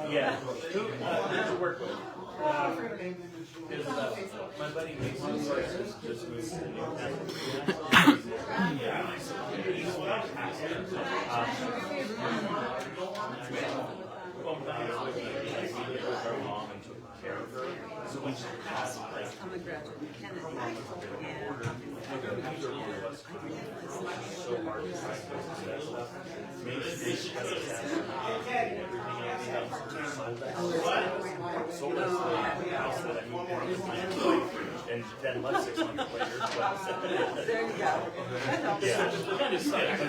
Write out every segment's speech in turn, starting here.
Yeah. There's a work with. My buddy Mason just moved to the new yeah. He's her mom and took care of her. So when she passed, like, I'm a graduate of Kennedy. so hard to find that stuff. Maybe she has a test. Sold us the house that I moved in, and then left 6 months later. There you go. Yeah, kind of sad.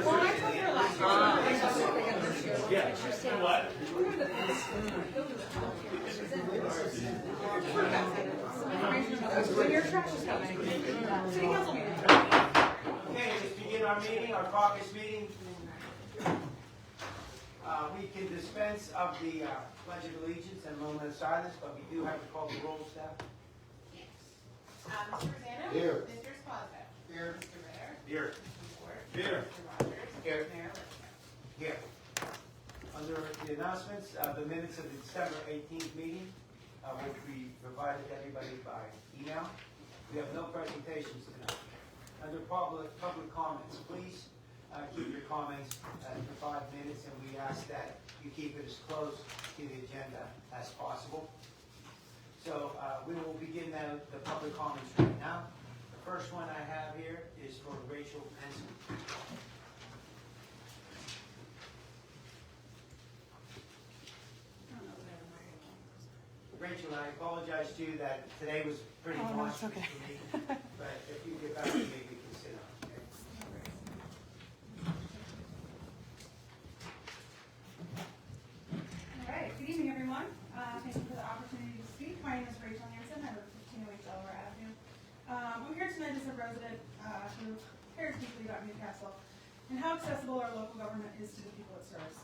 Well, I told her last year. Yeah. What? When your trash is coming. City council meeting. Okay, let's begin our meeting, our caucus meeting. We can dispense of the Pledge of Allegiance and moment of silence, but we do have to call the roll, staff. Mr. Rosanna? Here. Mr. Esposito? Here. Mr. Ritter? Here. Mr. Ford? Here. Mr. Rogers? Here. Mayor Liscan? Here. Under the announcements, the minutes of the December 18th meeting, which we provided to everybody by email. We have no presentations tonight. Under public comments, please keep your comments to 5 minutes, and we ask that you keep it as close to the agenda as possible. So we will begin now the public comments right now. The first one I have here is for Rachel Henson. Rachel, I apologize to you that today was pretty monstrous for me, but if you get back to me, we can sit down. Okay? All right, good evening, everyone. Thank you for the opportunity to speak. My name is Rachel Hansen. I live at 1508 Delaware Avenue. I'm here tonight as a resident who cares deeply about Newcastle and how accessible our local government is to the people it serves.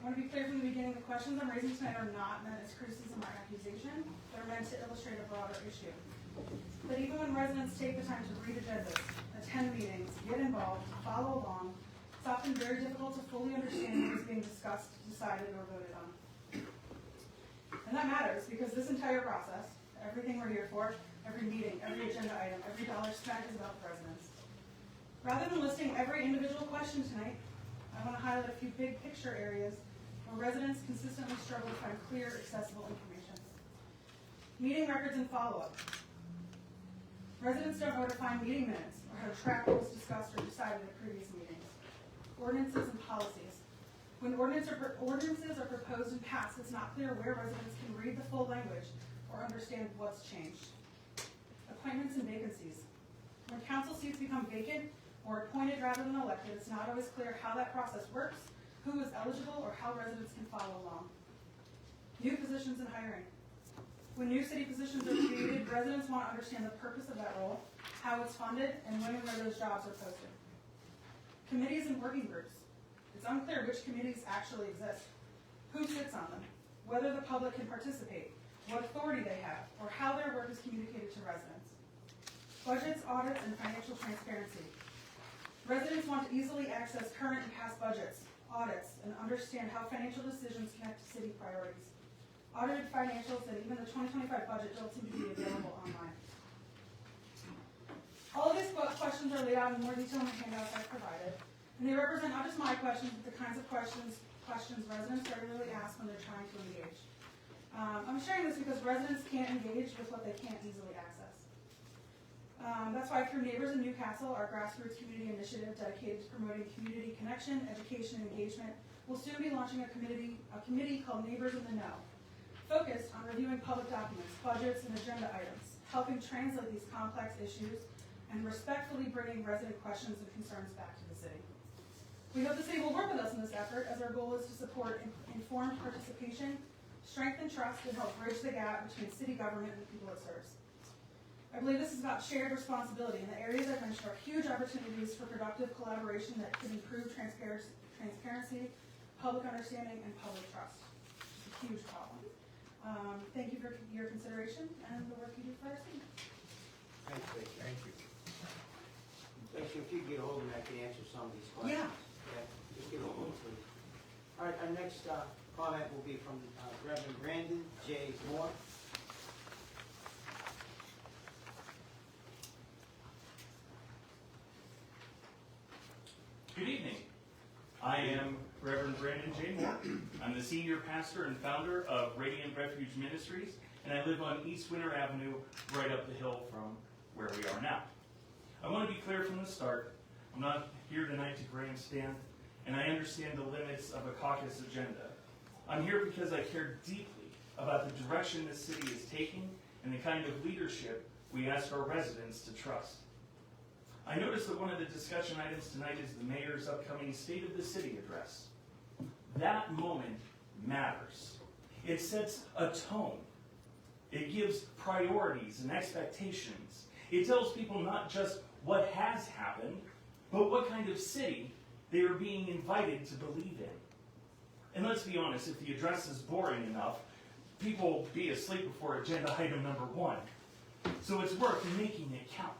I want to be clear from the beginning, the questions I'm raising tonight are not meant as criticism or accusation. They're meant to illustrate a broader issue. But even when residents take the time to read agendas, attend meetings, get involved, follow along, it's often very difficult to fully understand what is being discussed, decided, or voted on. And that matters because this entire process, everything we're here for, every meeting, every agenda item, every dollar spent is about the residents. Rather than listing every individual question tonight, I want to highlight a few big picture areas where residents consistently struggle to find clear, accessible information. Meeting records and follow-up. Residents don't know where to find meeting minutes or how to track what was discussed or decided at previous meetings. Ordinances and policies. When ordinances are proposed and passed, it's not clear where residents can read the full language or understand what's changed. Appointments and vacancies. When council seats become vacant or appointed rather than elected, it's not always clear how that process works, who is eligible, or how residents can follow along. New positions and hiring. When new city positions are created, residents want to understand the purpose of that role, how it's funded, and when and where those jobs are posted. Committees and working groups. It's unclear which committees actually exist, who sits on them, whether the public can participate, what authority they have, or how their work is communicated to residents. Budgets, audits, and financial transparency. Residents want to easily access current and past budgets, audits, and understand how financial decisions connect to city priorities. Audited financials and even the 2025 budget don't seem to be available online. All of these questions are laid out in more detail in the handouts I've provided, and they represent not just my questions, but the kinds of questions residents regularly ask when they're trying to engage. I'm sharing this because residents can't engage with what they can't easily access. That's why through Neighbors in Newcastle, our grassroots community initiative dedicated to promoting community connection, education, and engagement, we'll soon be launching a committee called Neighbors in the Know, focused on reviewing public documents, budgets, and agenda items, helping translate these complex issues, and respectfully bringing resident questions and concerns back to the city. We hope the city will work with us in this effort, as our goal is to support informed participation, strengthen trust, and help bridge the gap between city government and the people it serves. I believe this is about shared responsibility, and the areas I've mentioned are huge opportunities for productive collaboration that can improve transparency, public understanding, and public trust. It's a huge problem. Thank you for your consideration and the work you do for our city. Thank you. Rachel, if you can get a hold of me, I can answer some of these questions. Yeah. Okay? Just get a hold of me. All right, our next comment will be from Reverend Brandon J. Moore. Good evening. I am Reverend Brandon J. Moore. I'm the senior pastor and founder of Radiant Refuge Ministries, and I live on East Winter Avenue, right up the hill from where we are now. I want to be clear from the start, I'm not here tonight to grandstand, and I understand the limits of a caucus agenda. I'm here because I care deeply about the direction this city is taking and the kind of leadership we ask our residents to trust. I noticed that one of the discussion items tonight is the mayor's upcoming State of the City address. That moment matters. It sets a tone. It gives priorities and expectations. It tells people not just what has happened, but what kind of city they are being invited to believe in. And let's be honest, if the address is boring enough, people will be asleep before agenda item number 1. So it's worth making it count.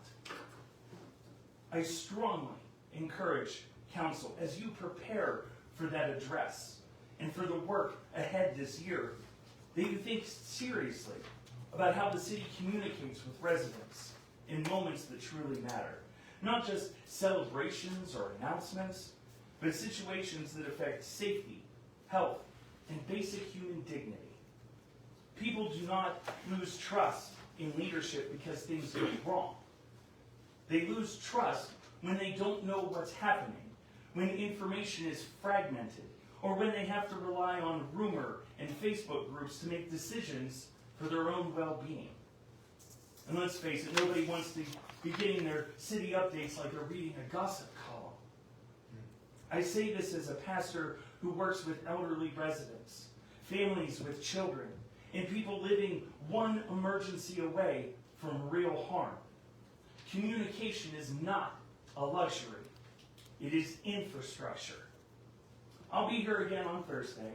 I strongly encourage council, as you prepare for that address and for the work ahead this year, that you think seriously about how the city communicates with residents in moments that truly matter. Not just celebrations or announcements, but situations that affect safety, health, and basic human dignity. People do not lose trust in leadership because things go wrong. They lose trust when they don't know what's happening, when information is fragmented, or when they have to rely on rumor and Facebook groups to make decisions for their own well-being. And let's face it, nobody wants to be getting their city updates like they're reading a gossip column. I say this as a pastor who works with elderly residents, families with children, and people living one emergency away from real harm. Communication is not a luxury. It is infrastructure. I'll be here again on Thursday,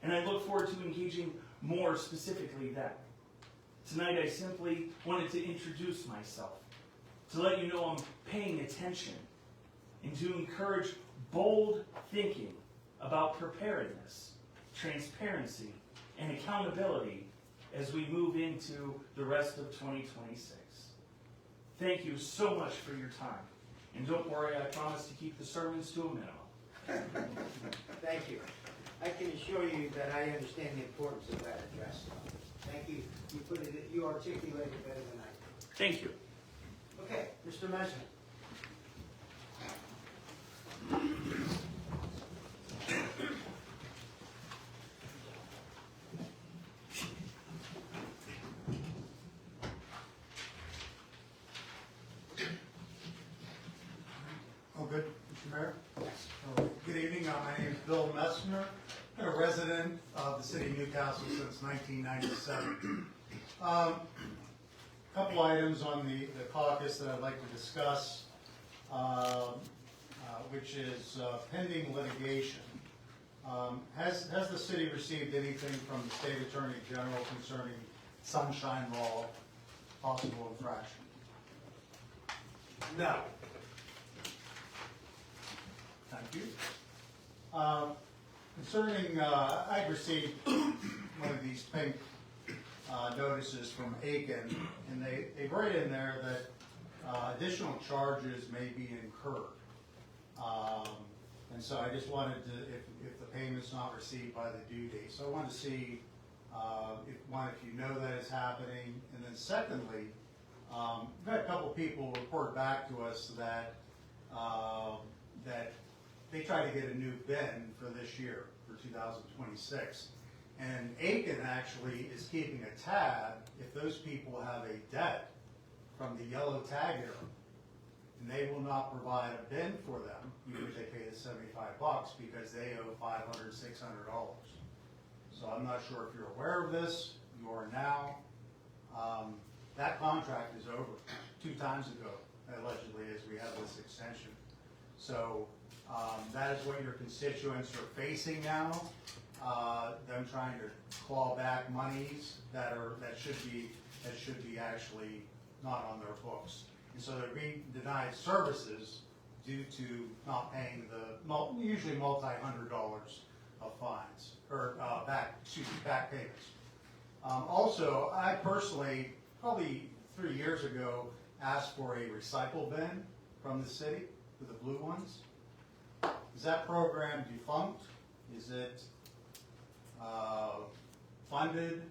and I look forward to engaging more specifically then. Tonight I simply wanted to introduce myself, to let you know I'm paying attention, and to encourage bold thinking about preparedness, transparency, and accountability as we move into the rest of 2026. Thank you so much for your time. And don't worry, I promise to keep the sermons to a minimum. Thank you. I can assure you that I understand the importance of that address. Thank you. You articulated it better than I did. Thank you. Okay, Mr. Messer. Oh, good, Mr. Mayor? Yes. Good evening, my name is Bill Messner. I'm a resident of the city of Newcastle since 1997. Couple items on the caucus that I'd like to discuss, which is pending litigation. Has the city received anything from the State Attorney General concerning Sunshine Law possible infraction? No. Thank you. Concerning, I received one of these pink notices from Aiken, and they write in there that additional charges may be incurred. And so I just wanted to, if the payment's not received by the due date. So I wanted to see, if you know that is happening. And then secondly, we've had a couple people report back to us that that they try to get a new bin for this year, for 2026. And Aiken actually is keeping a tab if those people have a debt from the yellow tag era. And they will not provide a bin for them. Usually they pay the $75 because they owe $500, $600. So I'm not sure if you're aware of this. You are now. That contract is over 2 times ago, allegedly, as we have this extension. So that is what your constituents are facing now. Them trying to claw back monies that should be actually not on their books. And so they're being denied services due to not paying the usually multi-$100 of fines, or back payments. Also, I personally, probably 3 years ago, asked for a recycle bin from the city, for the blue ones. Is that program defunct? Is it funded?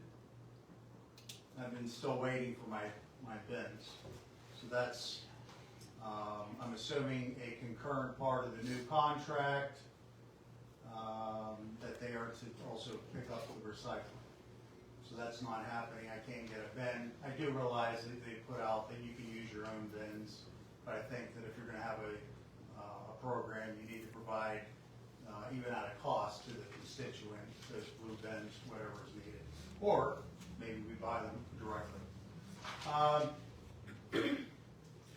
I've been still waiting for my bins. So that's, I'm assuming, a concurrent part of the new contract, that they are to also pick up the recycling. So that's not happening. I can't get a bin. I do realize that they put out that you can use your own bins, but I think that if you're gonna have a program, you need to provide, even at a cost to the constituent, those blue bins, whatever is needed. Or maybe we buy them directly.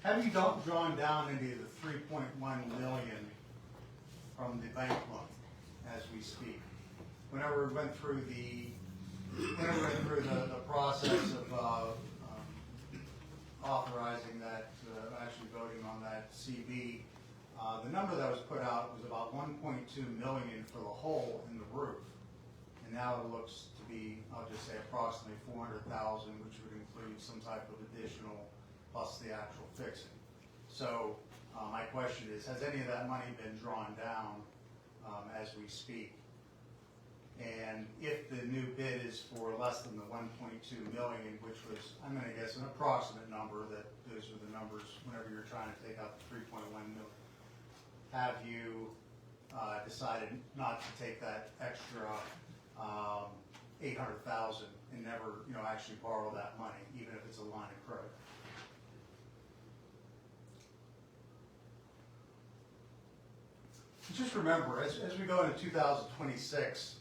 Have you drawn down any of the 3.1 million from the bank loan as we speak? Whenever we went through the process of authorizing that, actually voting on that CB, the number that was put out was about 1.2 million for the hole in the roof. And now it looks to be, I'll just say approximately 400,000, which would include some type of additional plus the actual fixing. So my question is, has any of that money been drawn down as we speak? And if the new bid is for less than the 1.2 million, which was, I'm going to guess, an approximate number, that those are the numbers whenever you're trying to take out the 3.1 million, have you decided not to take that extra 800,000 and never, actually borrow that money, even if it's a line of credit? Just remember, as we go into 2026,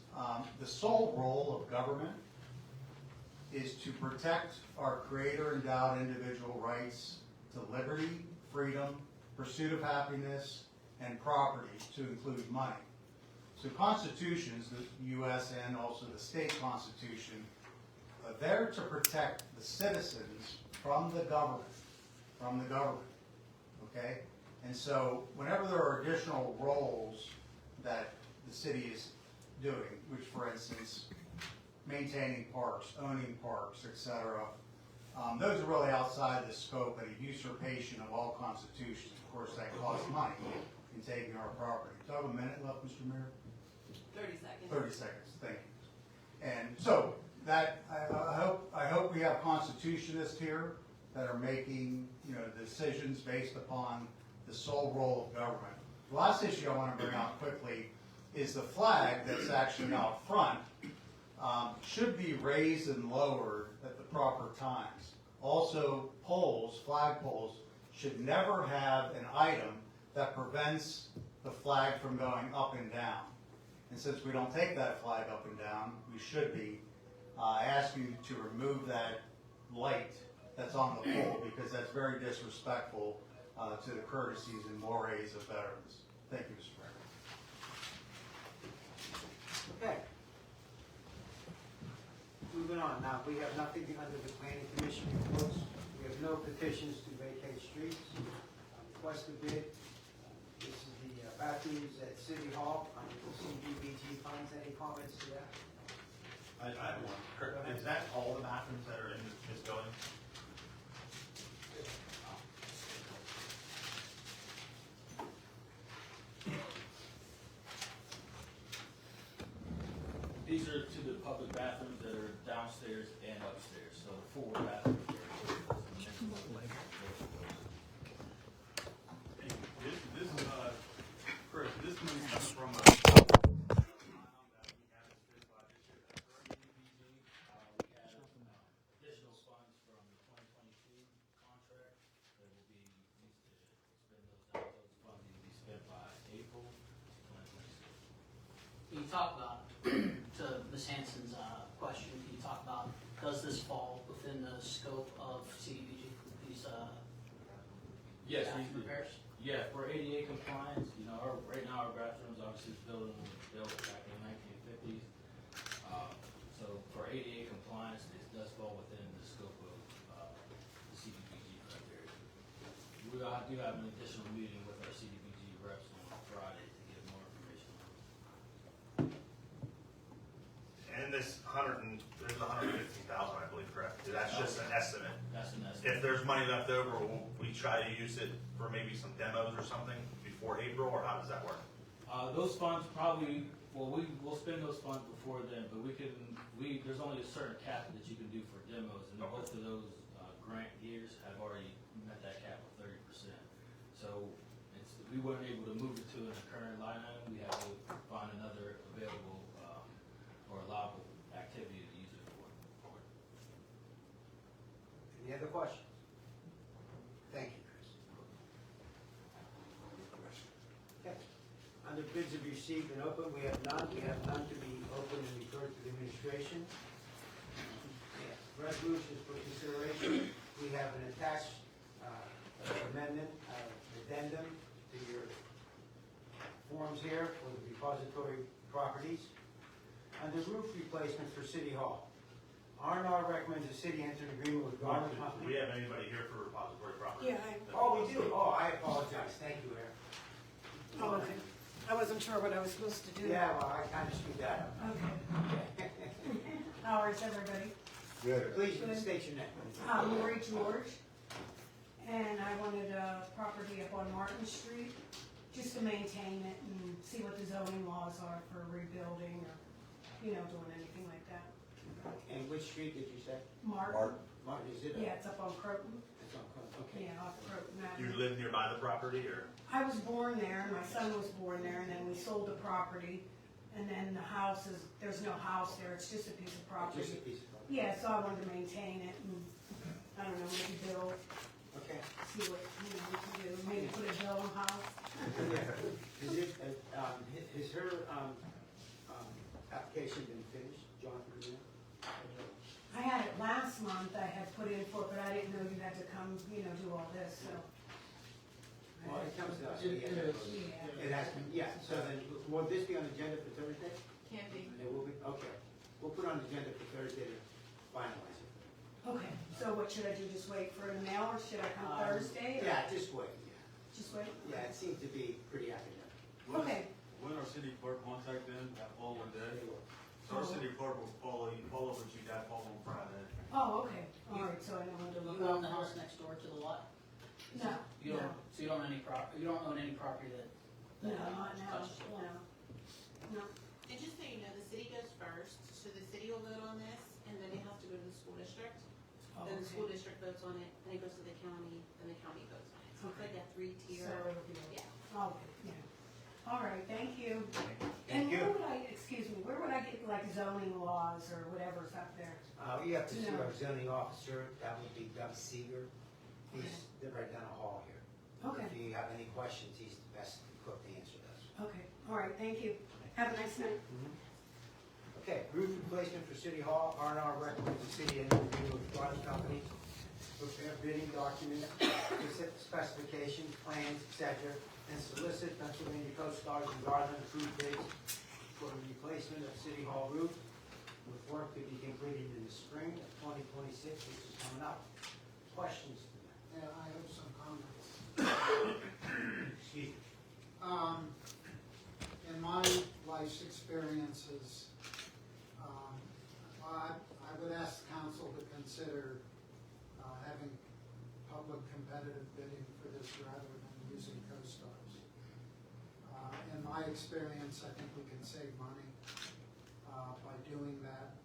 the sole role of government is to protect our creator-endowed individual rights to liberty, freedom, pursuit of happiness, and property, to include money. So constitutions, the U.S. and also the state constitution, are there to protect the citizens from the government, okay? And so whenever there are additional roles that the city is doing, which for instance, maintaining parks, owning parks, etc., those are really outside the scope and a usurpation of all constitutions. Of course, that costs money in taking our property. Do I have a minute left, Mr. Mayor? 30 seconds. 30 seconds, thank you. And so that, I hope we have constitutionists here that are making, decisions based upon the sole role of government. The last issue I want to bring out quickly is the flag that's actually out front should be raised and lowered at the proper times. Also, flag poles, should never have an item that prevents the flag from going up and down. And since we don't take that flag up and down, we should be. I ask you to remove that light that's on the pole, because that's very disrespectful to the courtesies and mores of veterans. Thank you, Mr. Mayor. Okay. Moving on, now, we have nothing under the planning commission reports. We have no petitions to vacate streets. Request a bid. This is the bathrooms at City Hall under the CDBG funds. Any comments to that? I have one. Kurt, is that all the bathrooms that are in this building? These are to the public bathrooms that are downstairs and upstairs, so 4 bathrooms. This is, Chris, this money comes from, Additional funds from the 2022 contract that will be used to spend those funds will be spent by April 2026. Can you talk about, to Ms. Hanson's question, can you talk about, does this fall within the scope of CDBG, these Yes, bathroom repairs? yeah, for ADA compliance, right now our bathrooms, obviously this building was built back in the 1950s. So for ADA compliance, it does fall within the scope of the CDBG criteria. We do have an additional meeting with our CDBG reps on Friday to get more information on it. And this there's 115,000, I believe, correct? That's just an estimate. That's an estimate. If there's money left over, will we try to use it for maybe some demos or something before April, or how does that work? Those funds probably, we'll spend those funds before then, but there's only a certain cap that you can do for demos, and Okay. both of those, grant years have already met that cap of 30%. So we weren't able to move it to the current line item, we had to find another available, or allowable activity to use it for. Any other questions? Thank you, Chris. Okay. Under bids have received and open, we have none. We have none to be open and referred to the administration. Resolutions for consideration. We have an attached amendment, addendum to your forms here for the repository properties. Under roof replacement for City Hall. R&R recommends the city enter an agreement with Garland Do Company. we have anybody here for repository property? Yeah, Oh, we do? Oh, I apologize. Thank you, Aaron. Oh, okay. I wasn't sure what I was supposed to do. Yeah, well, I kind of screwed that up. Okay. How is everybody? Please state your name. Lori George, and I wanted a property up on Martin Street, just to maintain it and see what the zoning laws are for rebuilding or, doing anything like that. And which street did you say? Martin, Martin, is it? yeah, it's up on Croton, It's on Croton, okay. yeah, off Croton You Avenue. live nearby the property, or? I was born there, and my son was born there, and then we sold the property, and then the house there's no house there, it's just a piece of property. Just a piece of property. Yeah, so I wanted to maintain it and, I don't know, maybe build, Okay. see what, we can do, maybe put a dome house. Is it, has her, application been finished, John? I had it last month, I had put in for it, but I didn't know you had to come, do all this, so. Well, it comes to us. Yeah. It has been, yeah, so then, will this be on the agenda for Thursday? Can be. It will be, okay. We'll put it on the agenda for Thursday to finalize it. Okay, so what should I do, just wait for the mail, or should I come Thursday? or- Yeah, just wait, yeah. Just wait? Yeah, it seems to be pretty academic. Okay, When our city clerk contact them, that following day, They will. so our city clerk will follow with you that following Friday. oh, okay, all right, so I know when to You look own out the house for it. next door to the lot? No, You no, don't, so you don't own any property that? no, not now, touches the lot? no. And just so you know, the city goes first, so the city will vote on this, and then it has to go to the school district. Oh, Then the okay. school district votes on it, then it goes to the county, then the county votes on it. So it's like a So three-tier, it'll be, yeah. oh, yeah. All right, thank you. Thank And you. where would I get like zoning laws or whatever's up there? You have to see No. our zoning officer, that would be Doug Seeger. He's right down the hall here. Okay, If you have any questions, he's the best equipped to answer those. okay, all right, thank you. Have a nice night. Okay, roof replacement for City Hall, R&R recommends the city enter agreement with Garland Company, prepare bidding documents, specifications, plans, etc., and solicit Pennsylvania Coast Guard and Garland approved bids for the replacement of City Hall roof, with work to be completed in the spring of 2026, which is coming up. Questions to that? Yeah, I have some comments. Excuse me. In my life's experiences, I would ask council to consider having public competitive bidding for this rather than using CoStars. In my experience, I think we can save money by doing that.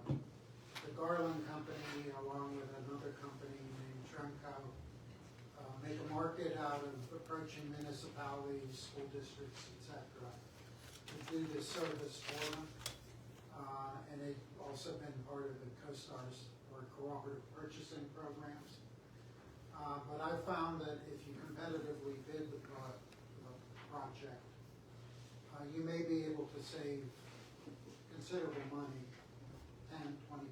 The Garland Company, along with another company named Tremco, make a market out of approaching municipalities, school districts, etc., to do this service for them. And they've also been part of the CoStars or cooperative purchasing programs. But I've found that if you competitively bid the project, you may be able to save considerable money, 10, 20%.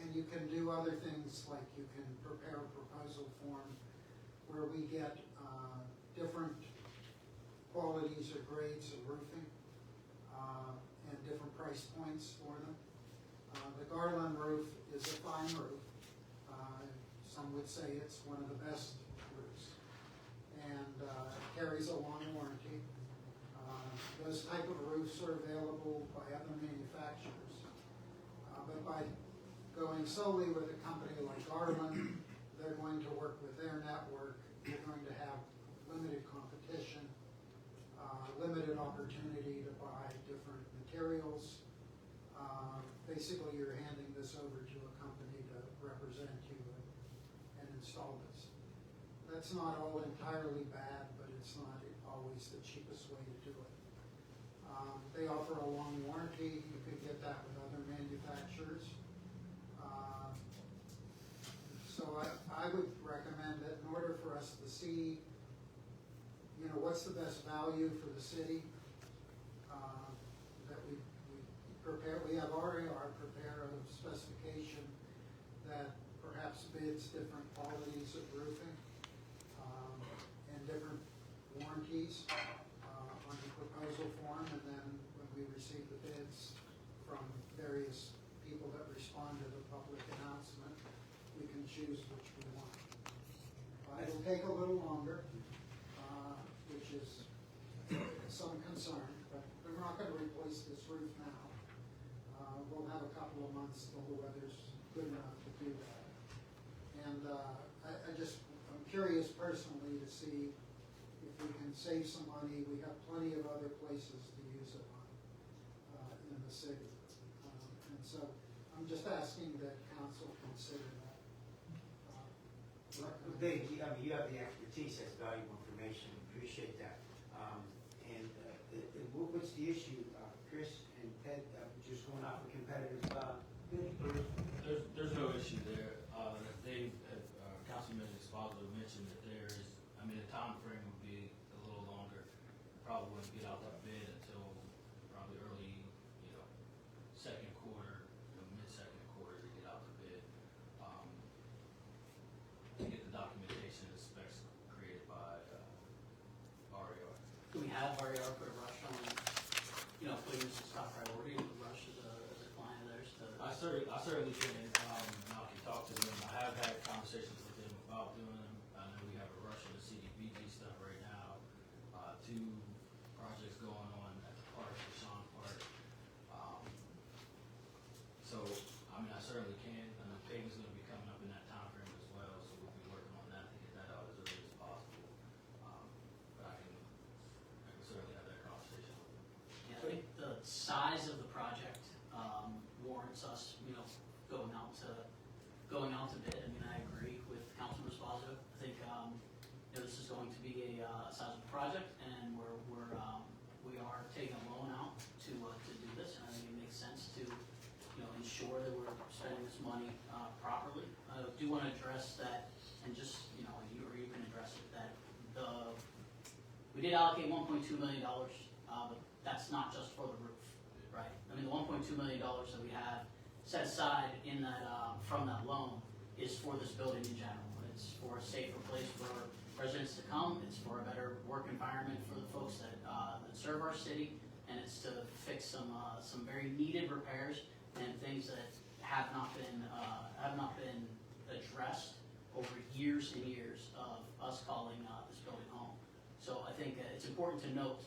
And you can do other things like you can prepare a proposal form where we get different qualities or grades of roofing and different price points for them. The Garland roof is a fine roof. Some would say it's one of the best roofs, and carries a long warranty. Those type of roofs are available pulled by other manufacturers. But by going solely with a company like Garland, they're going to work with their network. You're going to have limited competition, limited opportunity to buy different materials. Basically, you're handing this over to a company to represent you and install this. That's not all entirely bad, but it's not always the cheapest way to do it. They offer a long warranty. You could get that with other manufacturers. So I would recommend that in order for us to see, you know, what's the best value for the city, that we prepare, we have RAR prepare a specification that perhaps bids different qualities of roofing, and different warranties, on the proposal form, and then when we receive the bids from various people that respond to the public announcement, we can choose which we want. It'll take a little longer, which is some concern, but we're not gonna replace this roof now. We'll have a couple of months till the weather's good enough to do that. And I'm curious personally to see if we can save some money. We have plenty of other places to use it on, in the city. And so I'm just asking that council consider that. Dave, you have the expertise, that's valuable information, appreciate that. What's the issue, Chris and Ted, just going off a competitive bidding? There's no issue there. Councilman Esposito mentioned that there is, the time frame would be a little longer. Probably wouldn't get out that bid until probably early, second quarter, mid-second quarter to get out the bid. To get the documentation and specs created by RAR. Do we have RAR put a rush on, putting this as top priority, the rush as a client of theirs to? I certainly can, I can talk to them. I have had conversations with them about doing them. I know we have a rush of the CDBG stuff right now. 2 projects going on at the park, the Shawn Park. So, I certainly can. I know paving's gonna be coming up in that time frame as well, so we'll be working on that to get that out as early as possible. But I can certainly have that conversation with them. Yeah, I think the size of the project warrants us, going out to bid. I agree with Councilman Esposito. I think this is going to be a sizable project, and we are taking a loan out to do this, and I think it makes sense to ensure that we're spending this money properly. I do want to address that, and just you can address it, that we did allocate $1.2 million, but that's not just for the roof, right? The $1.2 million that we have set aside in that from that loan is for this building in general. It's for a safer place for residents to come. It's for a better work environment for the folks that serve our city, and it's to fix some very needed repairs and things that have not been addressed over years and years of us calling this building home. So I think it's important to note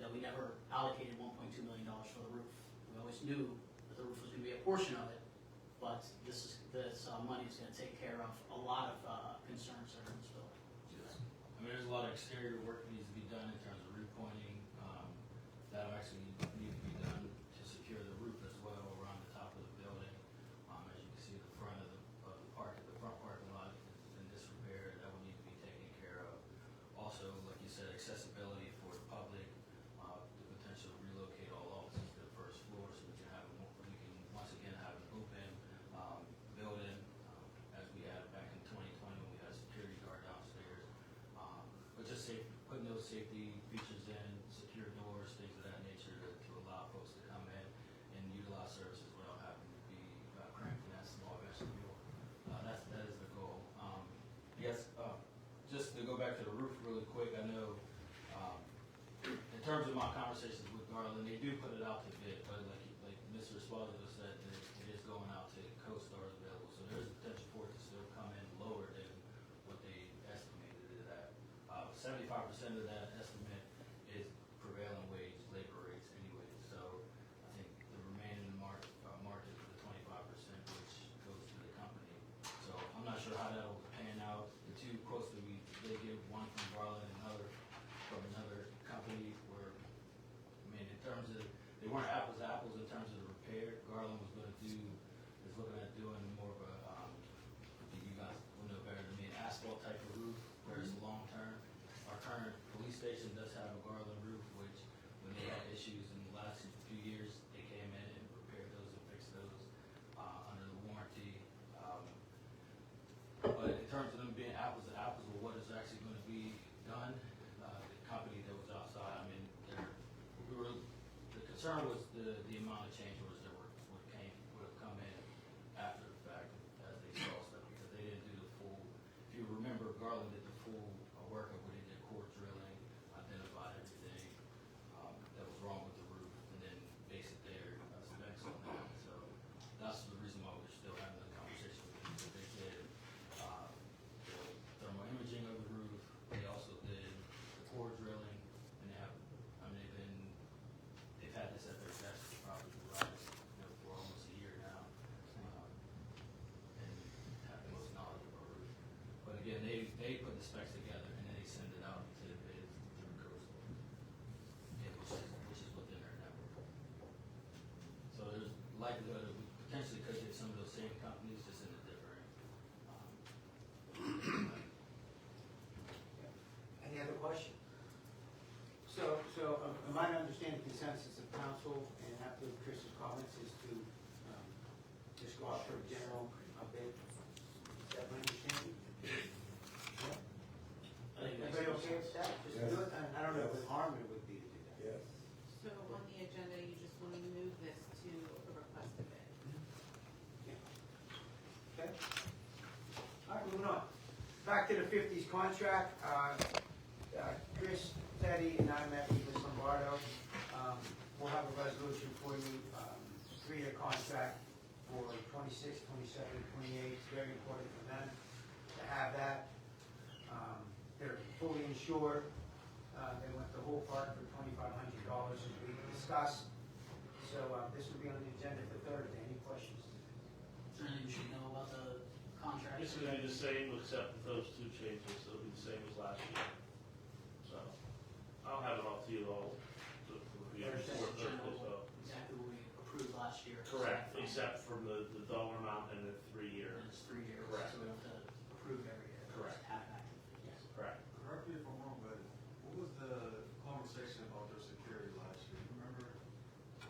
that we never allocated $1.2 million for the roof. We always knew that the roof was going to be a portion of it, but this money is going to take care of a lot of concerns that are in this building. There's a lot of exterior work that needs to be done in terms of roof pointing. That'll actually need to be done to secure the roof as well around the top of the building. As you can see, the front of the front parking lot is in disrepair. That will need to be taken care of. Also, like you said, accessibility for the public, the potential to relocate all offices to the first floor so we can once again have an open building, as we had back in 2020 when we had a security guard downstairs. But just putting those safety features in, secure doors, things of that nature to allow folks to come in and utilize services without having to be cramped in that small vestibule. That is the goal. Yes, just to go back to the roof really quick, I know in terms of my conversations with Garland, they do put it out to bid, but like Mr. Esposito said, it is going out to co-stars available, so there's potential for it to still come in lower than what they estimated it at. 75% of that estimate is prevailing wage labor rates anyway, so I weren't apples to apples in terms of the repair. Garland was looking at doing more of a, I think you guys will know better than me, an asphalt type of roof, where it's long term. Our current police station does have a Garland roof, which when they had issues in the last few years, they came in and repaired those and fixed those, under the warranty. But in terms of them being apples to apples with what is actually gonna be done, the company that was outside, I mean, the concern was the amount of change orders that would have come in after the fact as they saw stuff, because they didn't do the full, if you remember, Garland did the full workup where they did core drilling, identified everything, that was wrong with the roof, and then based their specs on that, so that's the reason why we're still having the conversation with them, because they did, the thermal imaging of the roof, they also did the core drilling, and they have, I mean, they've had this at their desk probably for almost a year now, and have the most knowledge of our roof. But again, they put the specs together and then they send it out to the bids through Coastal, which is within their network. So there's likelihood that we potentially could get some of those same companies just in a different, Any other questions? So, am I to understand the consensus of council, and after Chris's comments, is to, just go out for a general bid? Is that my understanding? Yeah? Everybody okay with that? Just do it, and I don't know what harm it would be to do that. Yes. So on the agenda, you just want to move this to a request a bid. Okay? All right, moving on. Back to the 50s contract. Chris, Teddy, and I met with Ms. Lombardo. We'll have a resolution for you, 3-year contract for 26, 27, 28. It's very important for them to have that. They're fully insured. They went the whole park for $2,500 as we discussed. So this will be on the agenda for Thursday. Any questions? Is there anything you should know about the contract? It's gonna be the same, except with those two changes, it'll be the same as last year. So, I'll have it all to you all, to review before Thursday, so. Exactly what we approved last year. Correct, except for the dollar amount and the 3-year. And it's 3 years, Correct. so we have to approve every year. Correct. Have it active. Yes. Correct. Correct me if I'm wrong, but what was the conversation about their security last year? Remember,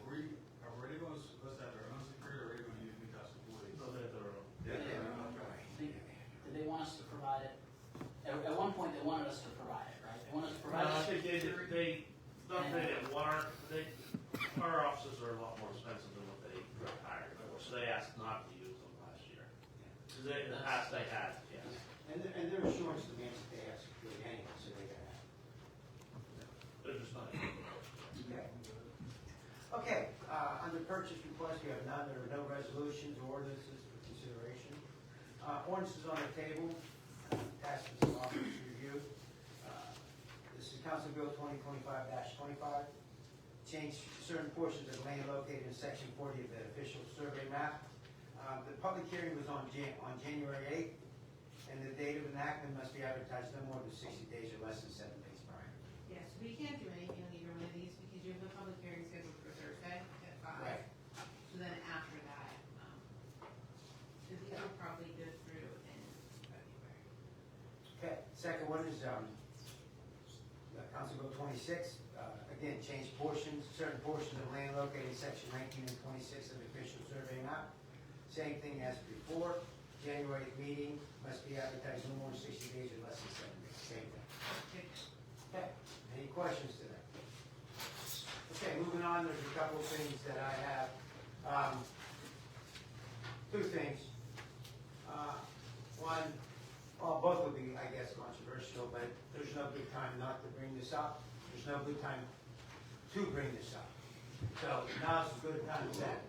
are they going to have their own security, or are they going to use Newcastle police? So they have their own. Did they want us to provide it? At one point, they wanted us to provide it, right? They wanted us to provide No, I it. think not they didn't want our offices are a lot more expensive than what they hired for, so they asked not to use them last year. Cause in the past they had, yes. And their insurance demands that they have security anyway, so they gotta have. They're just not. Okay. Okay, under purchase request, we have none, there are no resolutions or ordinances for consideration. Ordinances on the table, passed to the office to review. This is Council Bill 2025-25, change certain portions of land located in section 40 of the official survey map. The public hearing was on January 8th, and the date of enactment must be advertised no more than 60 days or less than 7 days prior. Yes, we can't do anything on either one of these because you have the public hearing scheduled for Thursday at 5. Right. So then after that, these will probably go through in February. Okay, second one is, Council Bill 26, again, change certain portions of land located in section 19 and 26 of the official survey map. Same thing as before, January meeting must be advertised no more than 60 days or less than 7 days, same thing. Okay, any questions to that? Okay, moving on, there's a couple of things that I have. Two things. One, well, both would be, I guess, controversial, but there's no good time not to bring this up. There's no good time to bring this up. So now's a good time to say it.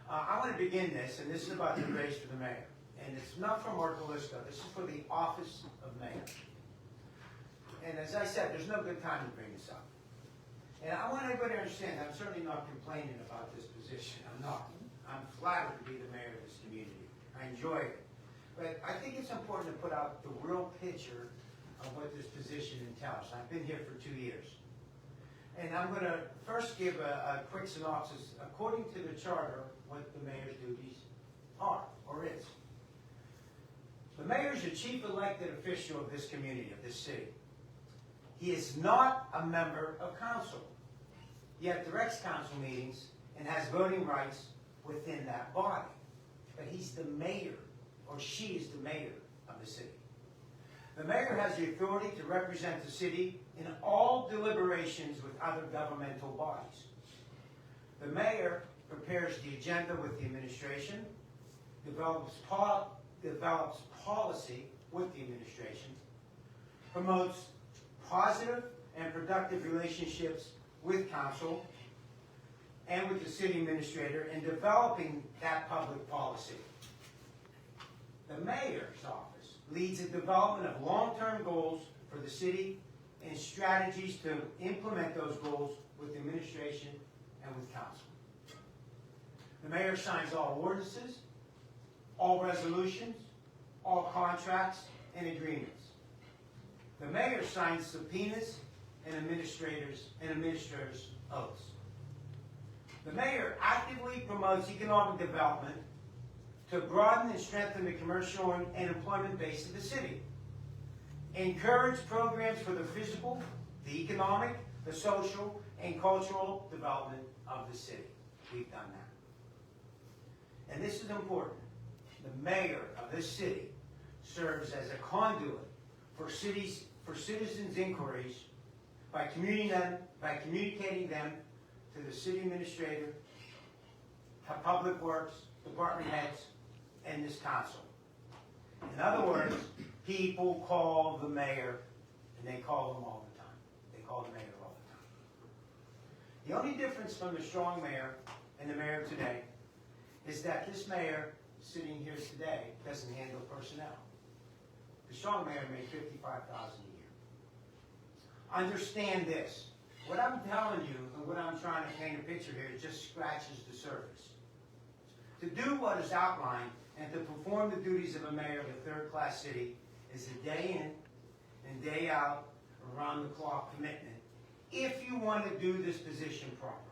I want to begin this, and this is about the race for the mayor. And it's not from Mark Calisto, this is for the office of mayor. And as I said, there's no good time to bring this up. And I want everybody to understand, I'm certainly not complaining about this position, I'm not. I'm flattered to be the mayor of this community. I enjoy it. But I think it's important to put out the real picture of what this position entails. I've been here for 2 years. And I'm gonna first give a quick synopsis, according to the charter, what the mayor's duties are, or is. The mayor is the chief elected official of this community, of this city. He is not a member of council, yet directs council meetings and has voting rights within that body. But he's the mayor, or she is the mayor of the city. The mayor has the authority to represent the city in all deliberations with other governmental bodies. The mayor prepares the agenda with the administration, develops policy with the administration, promotes positive and productive relationships with council and with the city administrator in developing that public policy. The mayor's office leads the development of long-term goals for the city and strategies to implement those goals with the administration and with council. The mayor signs all ordinances, all resolutions, all contracts and agreements. The mayor signs subpoenas and administrators' oaths. The mayor actively promotes economic development to broaden and strengthen the commercial and employment base of the city. Encourage programs for the physical, the economic, the social, and cultural development of the city. We've done that. And this is important. The mayor of this city serves as a conduit for citizens' inquiries by communicating them to the city administrator, public works, department heads, and this council. In other words, people call the mayor, and they call him all the time. They call the mayor all the time. The only difference from the strong mayor and the mayor today is that this mayor sitting here today doesn't handle personnel. The strong mayor made $55,000 a year. Understand this. What I'm telling you and what I'm trying to paint a picture here just scratches the surface. To do what is outlined and to perform the duties of a mayor of a third-class city is a day in and day out, around-the-clock commitment if you want to do this position properly.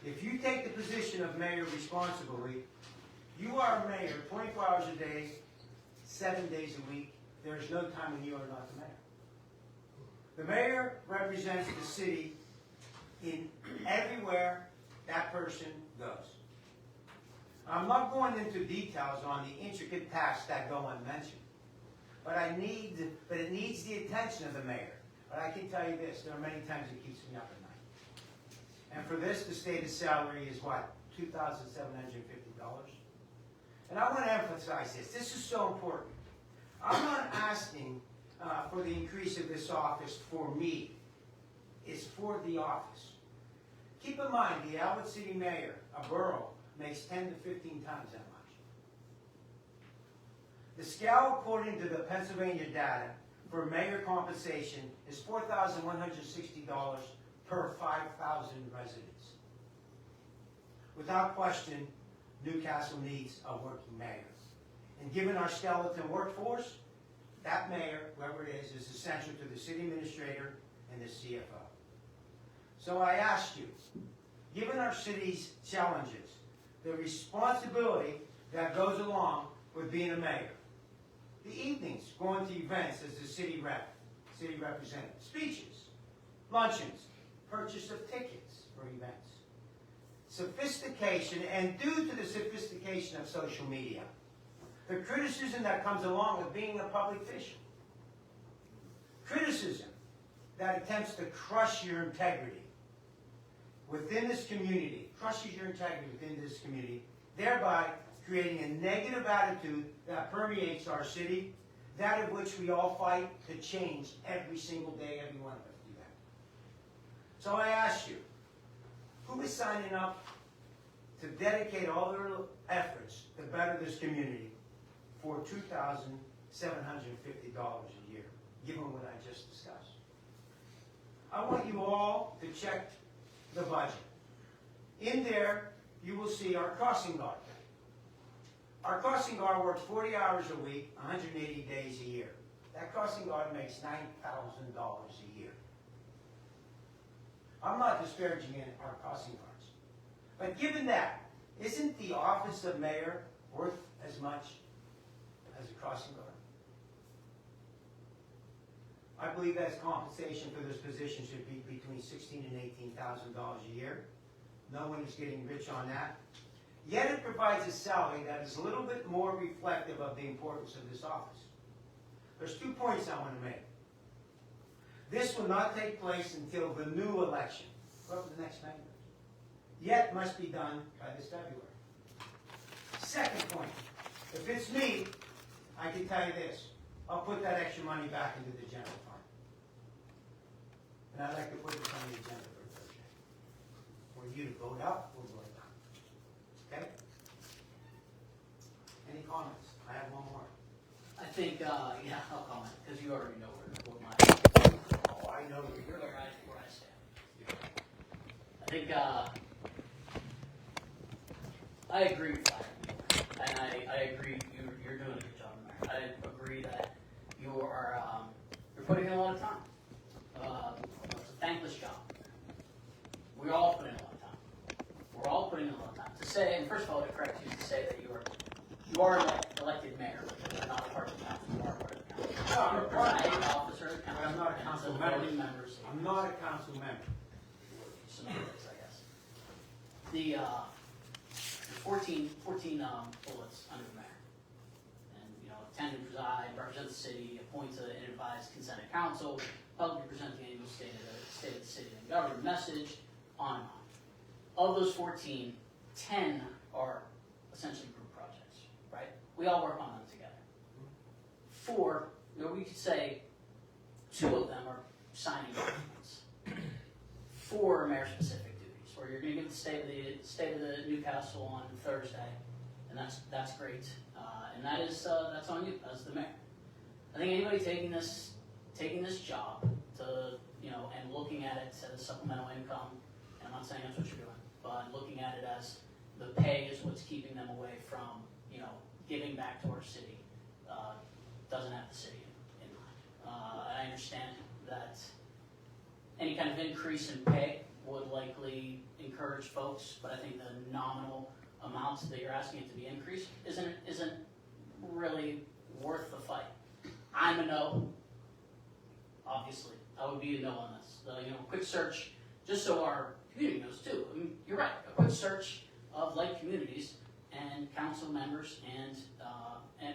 If you take the position of mayor responsibly, you are a mayor 24 hours a day, 7 days a week. There's no time when you are not the mayor. The mayor represents the city in everywhere that person goes. I'm not going into details on the intricate tasks that go unmentioned, but it needs the attention of the mayor. But I can tell you this, there are many times it keeps me up at night. And for this, the stated salary is what? $2,750. And I want to emphasize this. This is so important. I'm not asking for the increase of this office for me. It's for the office. Keep in mind, the Albert City Mayor, a borough, makes 10 to 15 times that much. The scale, according to the Pennsylvania data, for mayor compensation is $4,160 per 5,000 residents. Without question, Newcastle needs a working mayor. And given our skeleton workforce, that mayor, whoever it is essential to the city administrator and the CFO. So I ask you, given our city's challenges, the responsibility that goes along with being a mayor, the evenings, going to events as the city representative, speeches, luncheons, purchase of tickets for events, sophistication, and due to the sophistication of social media, the criticism that comes along with being a public official, criticism that attempts to crush your integrity within this community, crushes your integrity within this community, thereby creating a negative attitude that permeates our city, that of which we all fight to change every single day, every one of us do that. So I ask you, who is signing up to dedicate all their efforts to better this community for $2,750 a year, given what I just discussed? I want you all to check the budget. In there, you will see our crossing guard. Our crossing guard works 40 hours a week, 180 days a year. That crossing guard makes $9,000 a year. I'm not disparaging our crossing guards. But given that, isn't the office of mayor worth as much as a crossing guard? I believe that compensation for this position should be between $16,000 and $18,000 a year. No one is getting rich on that. Yet it provides a salary that is a little bit more reflective of the importance of this office. There's 2 points I want to make. This will not take place until the new election, well, the next November. Yet must be done by this February. Second point, if it's me, I can tell you this, I'll put that extra money back into the general fund. And I'd like to put this on the agenda for Thursday. For you to vote up or vote down. Okay? Any comments? I have one more. I think, yeah, I'll comment, because you already know what my, Oh, I know you're where I stand. I think, I agree with that. And I agree, you're doing a good job, Mayor. I agree that you are, you're putting in a lot of time. It's a thankless job. We all put in a lot of time. We're all putting in a lot of time. To say, and first of all, to correct you, to say that you are an elected mayor, but you're not a part of the council, you are a part of the council. No, I'm You're a a part of the presiding officer of the council. But I'm not a and council it's member. voting members. I'm not a council member. Some other things, I guess. The 14 bullets under the mayor. And, attend and preside, represent the city, appoint to and advise consent of council, publicly present the annual state of the city and government message, on and on. Of those 14, 10 are essentially group projects, right? We all work on them together. 4, we could say 2 of them are signing documents. 4 are mayor-specific duties, where you're going to give the state of the Newcastle on Thursday, and that's great. And that's on you as the mayor. I think anybody taking this job to and looking at it as supplemental income, and I'm not saying that's what you're doing, but looking at it as the pay is what's keeping them away from giving back to our city, doesn't have the city in mind. I understand that any kind of increase in pay would likely encourage folks, but I think the nominal amounts that you're asking it to be increased isn't really worth the fight. I'm a no, obviously. I would be a no on this. Quick search, just so our community knows too. I mean, you're right. A quick search of like communities and council members and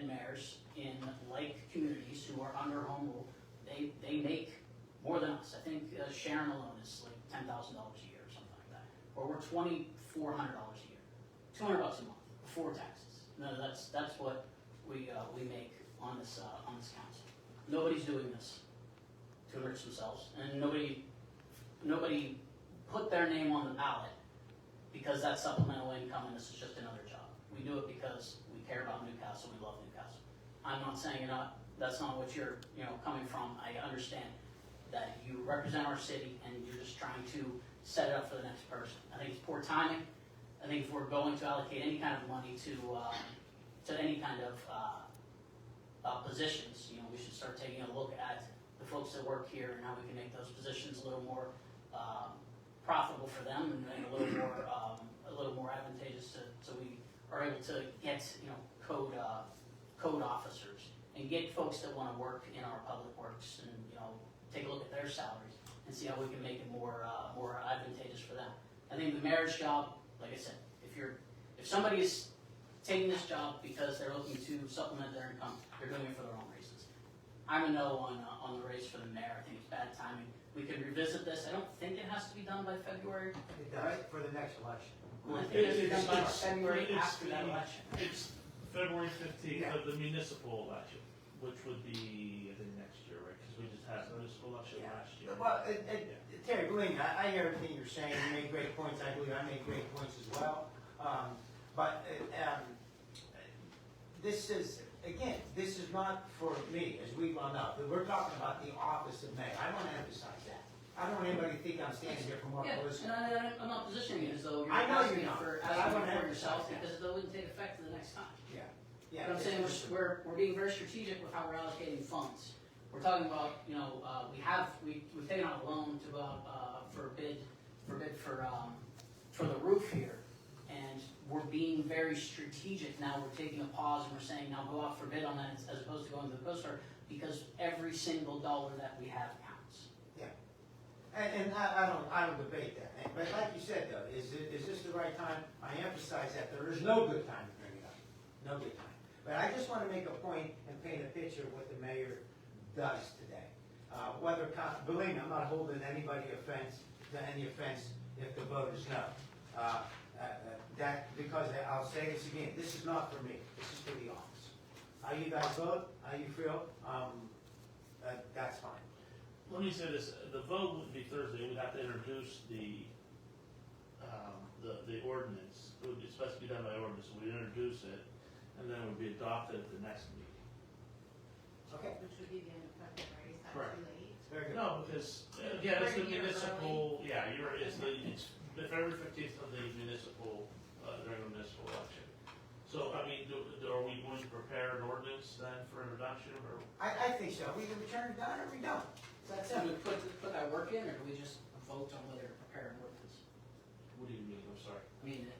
mayors in like communities who are under home rule, they make more than us. I think Sharon alone is like $10,000 a year or something like that. Or we're $2,400 a year, $200 a month before taxes. No, that's what we make on this council. Nobody's doing this to enrich themselves, and nobody put their name on the ballot because that's supplemental income and this is just another job. We do it because we care about Newcastle. We love Newcastle. I'm not saying that's not what you're coming from. I understand that you represent our city and you're just trying to set it up for the next person. I think it's poor timing. I think if we're going to allocate any kind of money to any kind of positions, we should start taking a look at the folks that work here and how we can make those positions a little more profitable for them and a little more advantageous so we are able to get code officers and get folks that want to work in our public works and take a look at their salaries and see how we can make it more advantageous for them. I think the mayor's job, like I said, if somebody is taking this job because they're looking to supplement their income, they're doing it for their own reasons. I'm a no on the race for the mayor. I think it's bad timing. We could revisit this. I don't think it has to be done by February. It does for the next election. I think it has to be done by February after that election. It's February 15th of the municipal election, which would be, I think, next year, right? Because we just had a municipal election last year. Well, Terry, believe me, I hear everything you're saying. You make great points. I believe I make great points as well. This is not for me, as we run up. We're talking about the office of mayor. I want to emphasize that. I don't want anybody to think I'm standing here for more publicity. And I'm not positioning it as though you're I know asking you're not. for I wanna for emphasize yourself that. because it wouldn't take effect to the next time. Yeah. But I'm saying we're being very strategic with how we're allocating funds. We're talking about, we've taken out a loan to go out for bid forbid for the roof here. And we're being very strategic now, we're taking a pause and we're saying, now go out for bid on that as opposed to going to the CoStar, because every single dollar that we have counts. Yeah. And I don't debate that, but like you said though, is this the right time? I emphasize that there is no good time to bring it up, no good time. But I just want to make a point and paint a picture of what the mayor does today. Believe me, I'm not holding anybody to any offense if the voters know. Because I'll say this again, this is not for me, this is for the office. How you guys vote, how you feel, that's fine. Let me say this, the vote would be Thursday, we'd have to introduce the ordinance, it would be supposed to be done by ordinance, so we'd introduce it, and then it would be adopted at the next meeting. Okay. Which would be the end of February, is that Correct. too late? Very good. No, because, again, it's the We're a year municipal, yeah, it's February 15th of the municipal, during the municipal election. So, I mean, are we going to prepare an ordinance then for introduction, or? I think so, we either turn it down or we don't. That's So do it. we put that work in, or do we just vote on whether to prepare an ordinance? What do you mean, I'm sorry? I mean,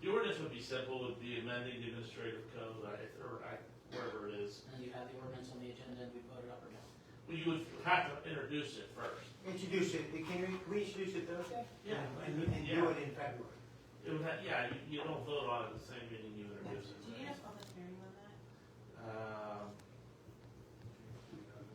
The ordinance would be simple, it would be amending the administrative code, wherever it is. and you have the ordinance on the agenda and we vote it up or down. Well, you would have to introduce it first. Introduce it, can we introduce it Thursday? Yeah. And do it in February. It would have, yeah, you don't vote on it at the same meeting you introduce it. Do you need a public hearing on that?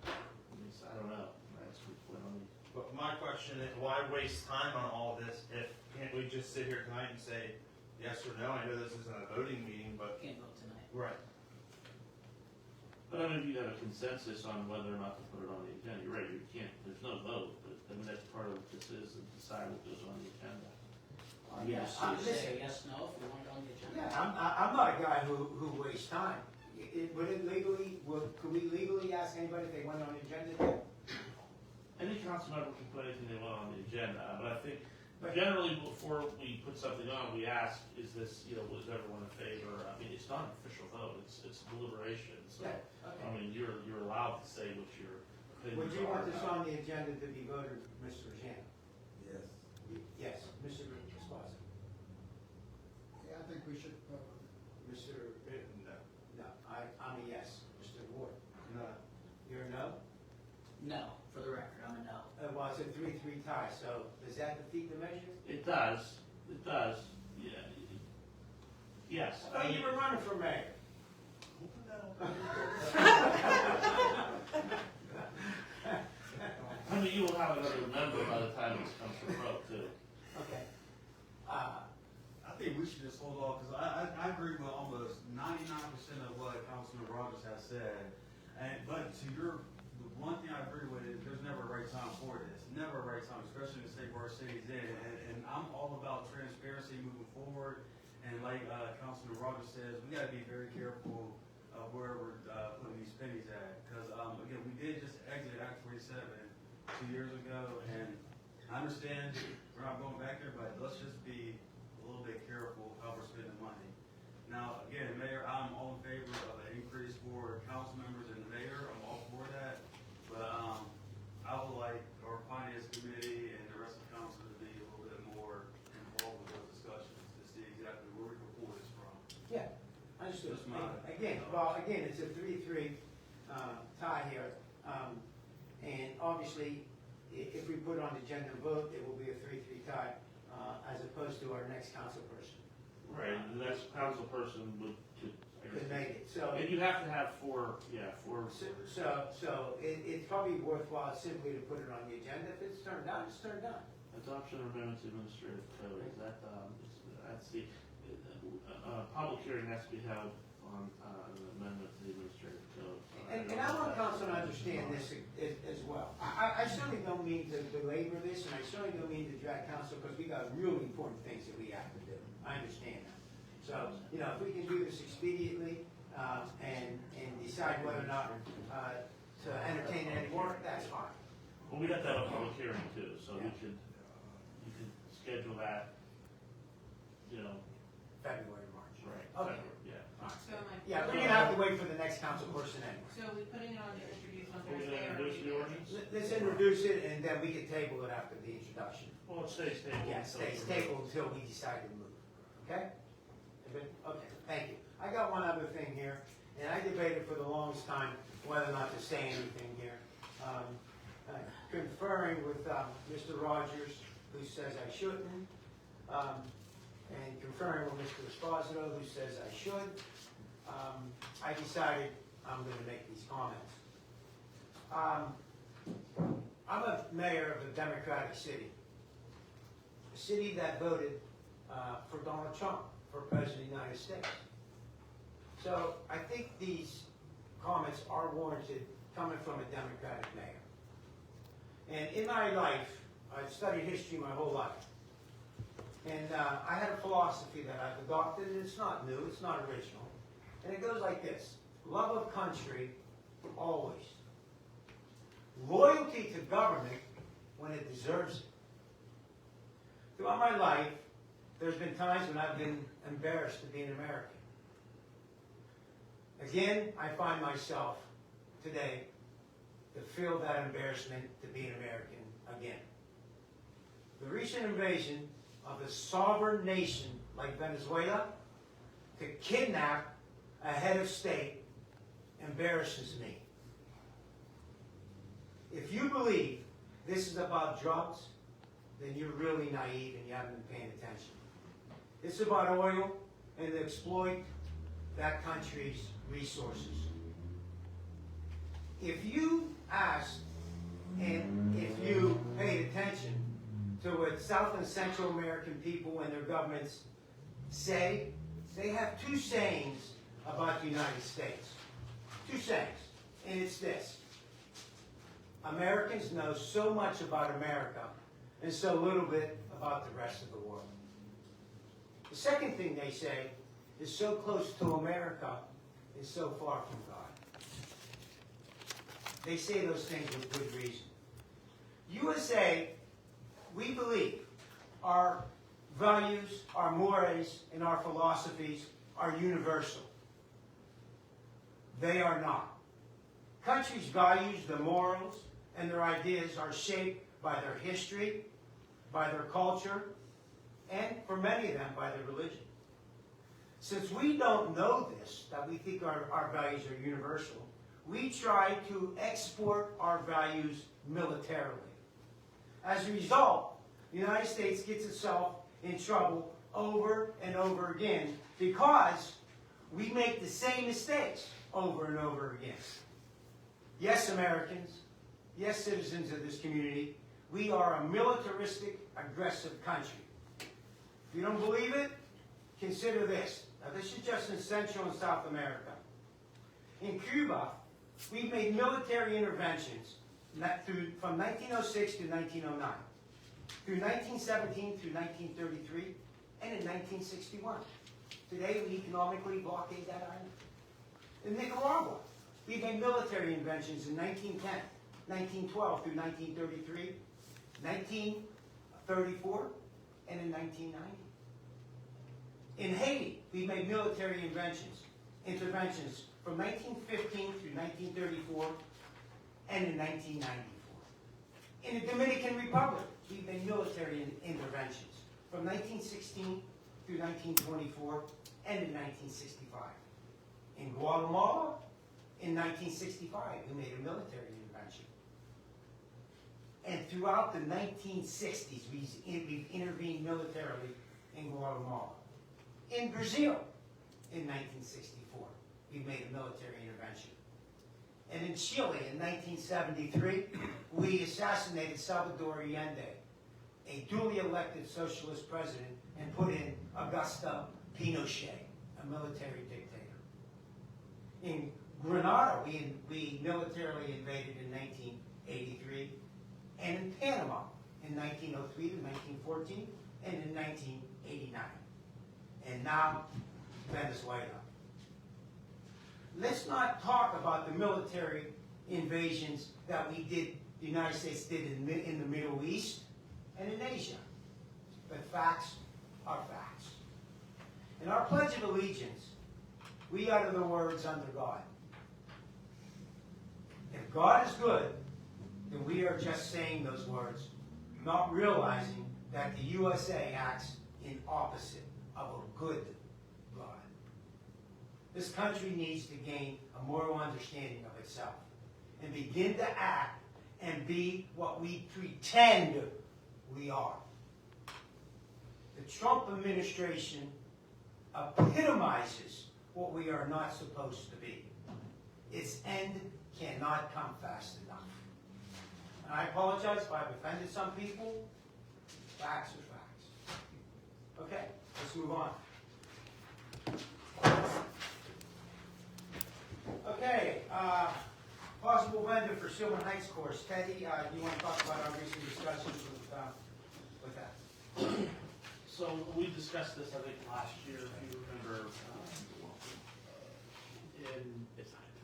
I don't know. That's a good point. Let me- But my question is, why waste time on all this if, can't we just sit here tonight and say yes or no? I know this isn't a voting meeting, but. Can't vote tonight. Right. But I mean, if you have a consensus on whether or not to put it on the agenda, you're right, you can't, there's no vote, but I mean, that's part of what this is, to decide what goes on the agenda. Yes, I'm you say yes, no, if we want it on the agenda. Yeah, I'm not a guy who wastes time. Could we legally ask anybody if they want it on the agenda? Any council member can put anything they want on the agenda, but I think generally before we put something on, we ask, is this, was everyone in favor? I mean, it's not an official vote, it's deliberation, so, Yeah, I okay. mean, you're allowed to say what your opinions are. Would you want this on the agenda to be voted, Mr. Rajano? Yes. Yes, Mr. Esposito. Yeah, I think we should vote on it. Mr. No. No, I'm a yes. Mr. Ward? No. You're a no? No, for the record, I'm a no. Well, it's a 3-3 tie, so does that defeat the measure? It does, yeah. Yes. I thought you were running for mayor. I mean, you will have another member by the time this comes to vote too. Okay. I think we should just hold off, because I agree with almost 99% of what Councilman Rogers has said. But the one thing I agree with is there's never a right time for this. Never a right time, especially in the state where our city's in. And I'm all about transparency moving forward. And like Councilman Rogers says, we gotta be very careful of where we're putting these pennies at. Because again, we did just exit Act 47 2 years ago, and I understand we're not going back there, but let's just be a little bit careful how we're spending money. Now, again, Mayor, I'm all in favor of an increase for council members and the mayor, I'm all for that. But I would like our finance committee and the rest of council to be a little bit more involved with those discussions to see exactly where we can pull this from. Yeah, understood. Just my- Again, it's a 3-3 tie here. And obviously, if we put on the agenda vote, it will be a 3-3 tie, as opposed to our next council person. Right, the next council person Could make it, so. And you have to have four. So it's probably worthwhile simply to put it on the agenda. If it's turned down, it's turned down. Adoption of amendments to administrative code, is that, that's the, public hearing has to be held on, an amendment to the administrative code. And I want council to understand this as well. I certainly don't mean to belabor this, and I certainly don't mean to drag council, because we got really important things that we have to do. I understand that. So, if we can do this expediently, and decide whether or not, to entertain it anymore, that's fine. Well, we'd have to have a public hearing too, so you could schedule that, February, March. right. Okay. Yeah. So am I. Yeah, we're gonna have to wait for the next council person anyway. So are we putting it on to introduce on Are we Thursday? gonna or introduce the we- ordinance? Let's introduce it, and then we can table it after the introduction. Well, it stays tabled. Yeah, stays tabled until we decide to move, okay? Okay, thank you. I got one other thing here, and I debated for the longest time whether or not to say anything here. Conferring with Mr. Rogers, who says I shouldn't, and conferring with Mr. Esposito, who says I should, I decided I'm going to make these comments. I'm a mayor of a Democratic city, a city that voted for Donald Trump for President of the United States. So I think these comments are warranted coming from a Democratic mayor. And in my life, I've studied history my whole life. And I had a philosophy that I've adopted, and it's not new, it's not original. And it goes like this: love of country, always. Loyalty to government when it deserves it. Throughout my life, there's been times when I've been embarrassed to be an American. Again, I find myself today to feel that embarrassment to be an American again. The recent invasion of a sovereign nation like Venezuela to kidnap a head of state embarrasses me. If you believe this is about drugs, then you're really naive and you haven't been paying attention. It's about oil and to exploit that country's resources. If you asked and if you paid attention to what South and Central American people and their governments say, they have two sayings about the United States. Two sayings. And it's this: Americans know so much about America and so little bit about the rest of the world. The second thing they say is so close to America is so far from God. They say those things with good reason. USA, we believe our values, our mores, and our philosophies are universal. They are not. Countries' values, their morals, and their ideas are shaped by their history, by their culture, and for many of them, by their religion. Since we don't know this, that we think our values are universal, we try to export our values militarily. As a result, the United States gets itself in trouble over and over again because we make the same mistakes over and over again. Yes, Americans, yes, citizens of this community, we are a militaristic, aggressive country. If you don't believe it, consider this. Now, this is just in Central and South America. In Cuba, we've made military interventions from 1906 to 1909, through 1917 through 1933, and in 1961. Today, we economically blockade that island. In Nicaragua, we've made military interventions in 1910, 1912 through 1933, 1934, and in 1990. In Haiti, we made military interventions from 1915 through 1934 and in 1994. In the Dominican Republic, we made military interventions from 1916 through 1924 and in 1965. In Guatemala, in 1965, we made a military intervention. And throughout the 1960s, we've intervened militarily in Guatemala. In Brazil, in 1964, we made a military intervention. And in Chile, in 1973, we assassinated Salvador Allende, a duly elected socialist president, and put in Augusto Pinochet, a military dictator. In Grenada, we militarily invaded in 1983, and in Panama in 1903 to 1914, and in 1989. And now, Venezuela. Let's not talk about the military invasions that we did, the United States did in the Middle East and in Asia. But facts are facts. In our Pledge of Allegiance, we utter the words under God. God is good, then we are just saying those words, not realizing that the USA acts in opposite of a good God. This country needs to gain a moral understanding of itself and begin to act and be what we pretend we are. The Trump administration epitomizes what we are not supposed to be. Its end cannot come fast enough. And I apologize if I've offended some people. Facts are facts. Okay, let's move on. Okay, possible vendor for Sylvan Heights course. Teddy, you want to talk about our recent discussions with that? So we discussed this, I think, last year, if you remember, and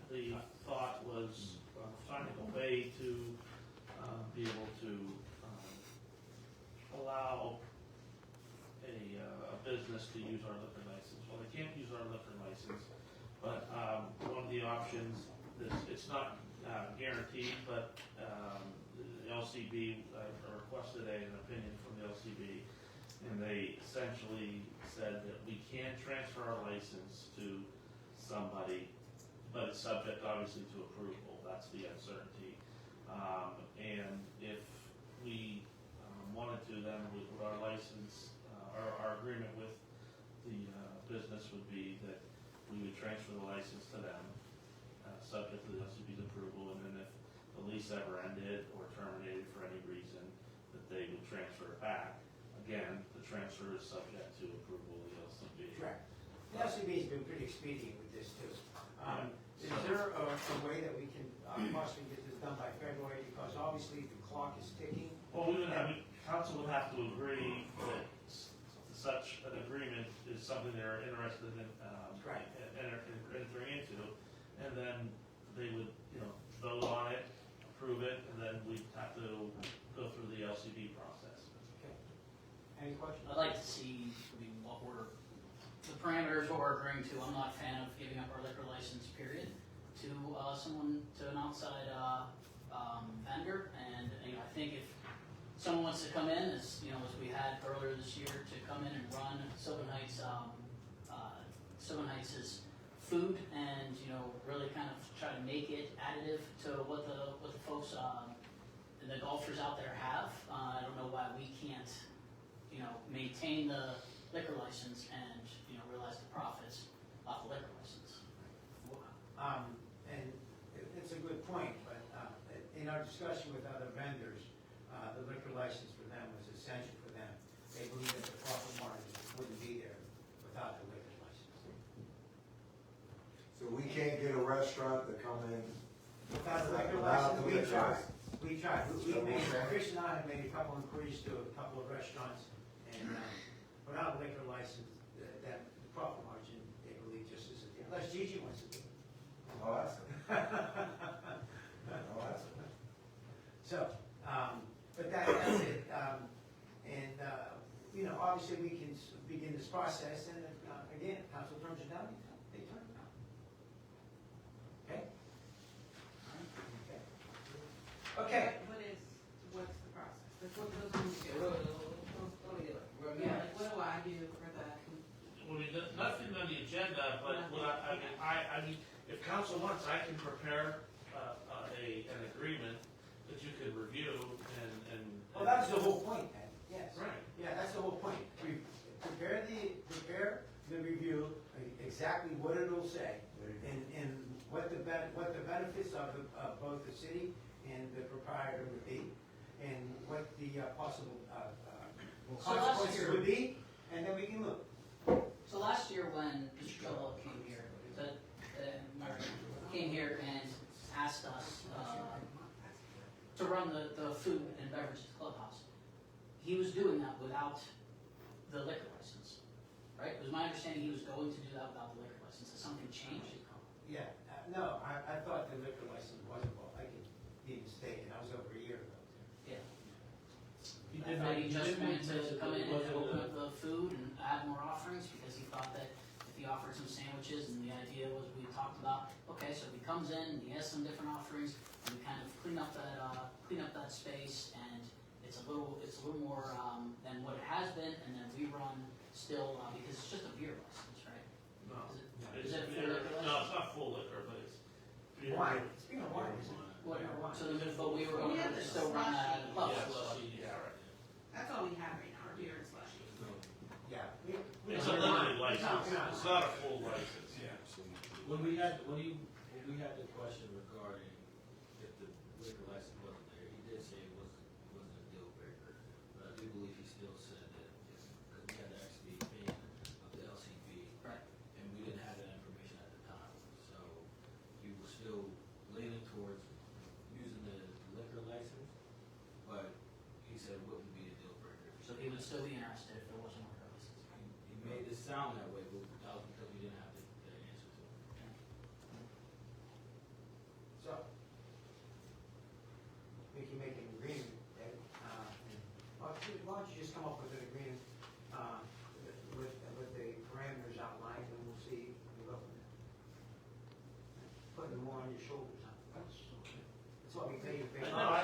the thought was finding a way to be able to allow a business to use our liquor license. Well, they can't use our liquor license, but one of the options, it's not guaranteed, but the LCB requested an opinion from the LCB, and they essentially said that we can transfer our license to somebody, but it's subject obviously to approval. That's the uncertainty. And if we wanted to, then our license, our agreement with the business would be that we would transfer the license to them, subject to the LCB's approval, and then if the lease ever ended or terminated for any reason, that they would transfer it back. Again, the transfer is subject to approval of the LCB. Correct. The LCB's been pretty expedient with this too. Is there a way that we can possibly get this done by February? Because obviously the clock is ticking. Well, council would have to agree that such an agreement is something they're interested in, Right. entering into, and then they would, vote on it, approve it, and then we'd have to go through the LCB process. Okay. Any questions? I'd like to see, what the parameters, what we're agreeing to. I'm not a fan of giving up our liquor license, period, to an outside vendor. And, I think if someone wants to come in, as we had earlier this year, to come in and run Sylvan Heights, food, and, really kind of try to make it additive to what the folks, the golfers out there have. I don't know why we can't, maintain the liquor license and, realize the profits off the liquor license. And it's a good point, but in our discussion with other vendors, the liquor license for them was essential for them. They believe that the profit margin wouldn't be there without the liquor license. So we can't get a restaurant to come in? Without the liquor Without license, the we liquor tried. license. We tried. So Chris and I have made a couple inquiries to a couple of restaurants, and without a liquor license, that the profit margin, they believe, just isn't there. Unless Gigi wants to do it. Oh, that's it. Oh, that's it. So, but that's it. Obviously we can begin this process, and again, council turns it down, they turn it down. Okay? Okay. What's the process? What goes into it? Yeah, like what do I do for that? Well, nothing on the agenda, but if council wants, I can prepare an agreement that you could review and. Well, that's the whole point, Ed. Yes. Right. Yeah, that's the whole point. Prepare the review, exactly what it'll say, and what the benefits of both the city and the proprietor would be, and what the possible consequences would be, and then we can move. So last year when Mr. Cholo came here, came here and asked us to run the food and beverage clubhouse, he was doing that without the liquor license, right? It was my understanding he was going to do that without the liquor license. Has something changed? Yeah, no, I thought the liquor license wasn't, well, I could be mistaken, that was over a year ago. Yeah. He I did thought make- he just wanted mention to that come in it and wasn't open a- up the food and add more offerings, because he thought that if he offered some sandwiches, and the idea was, we talked about, okay, so if he comes in, and he has some different offerings, and we kind of clean up that space, and it's a little more, than what it has been, and then we run still, because it's just a beer license, right? No, Is it's it a full beer, liquor no, license? it's not full liquor, but it's beer. Wine, it's being a wine, isn't it? What, so then, but we were We going have to the still run that slushy. club. Yeah, slushy, yeah, right. That's all we have right now, our beer and slushy. Yeah. It's a limited license, it's not a full license, yeah. When we had the question regarding if the liquor license wasn't there, he did say it wasn't a deal breaker. But I do believe he still said that, because we had to actually pay of the LCP. Right. And we didn't have that information at the time. So he was still leaning towards using the liquor license, but he said it wouldn't be a deal breaker. So he would still be interested if there wasn't a liquor license. He made it sound that way, but that was because we didn't have the answer to it. So, we can make an agreement that, why don't you just come up with an agreement, with the parameters outlined, and we'll see, we'll go from there. Putting more on your shoulders, huh? That's what we pay you, pay. No, I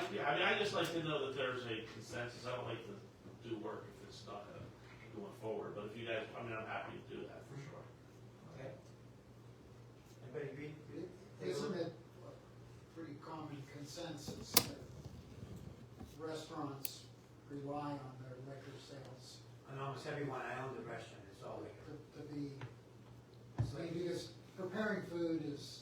just like to know that there's a consensus, I don't like to do work if it's not going forward, but if you guys, I'm happy to do that for sure. Okay. Everybody agree? Isn't it a pretty common consensus that restaurants rely on their liquor sales And almost everyone I owned a restaurant, it's all liquor. to be, I mean, because preparing food is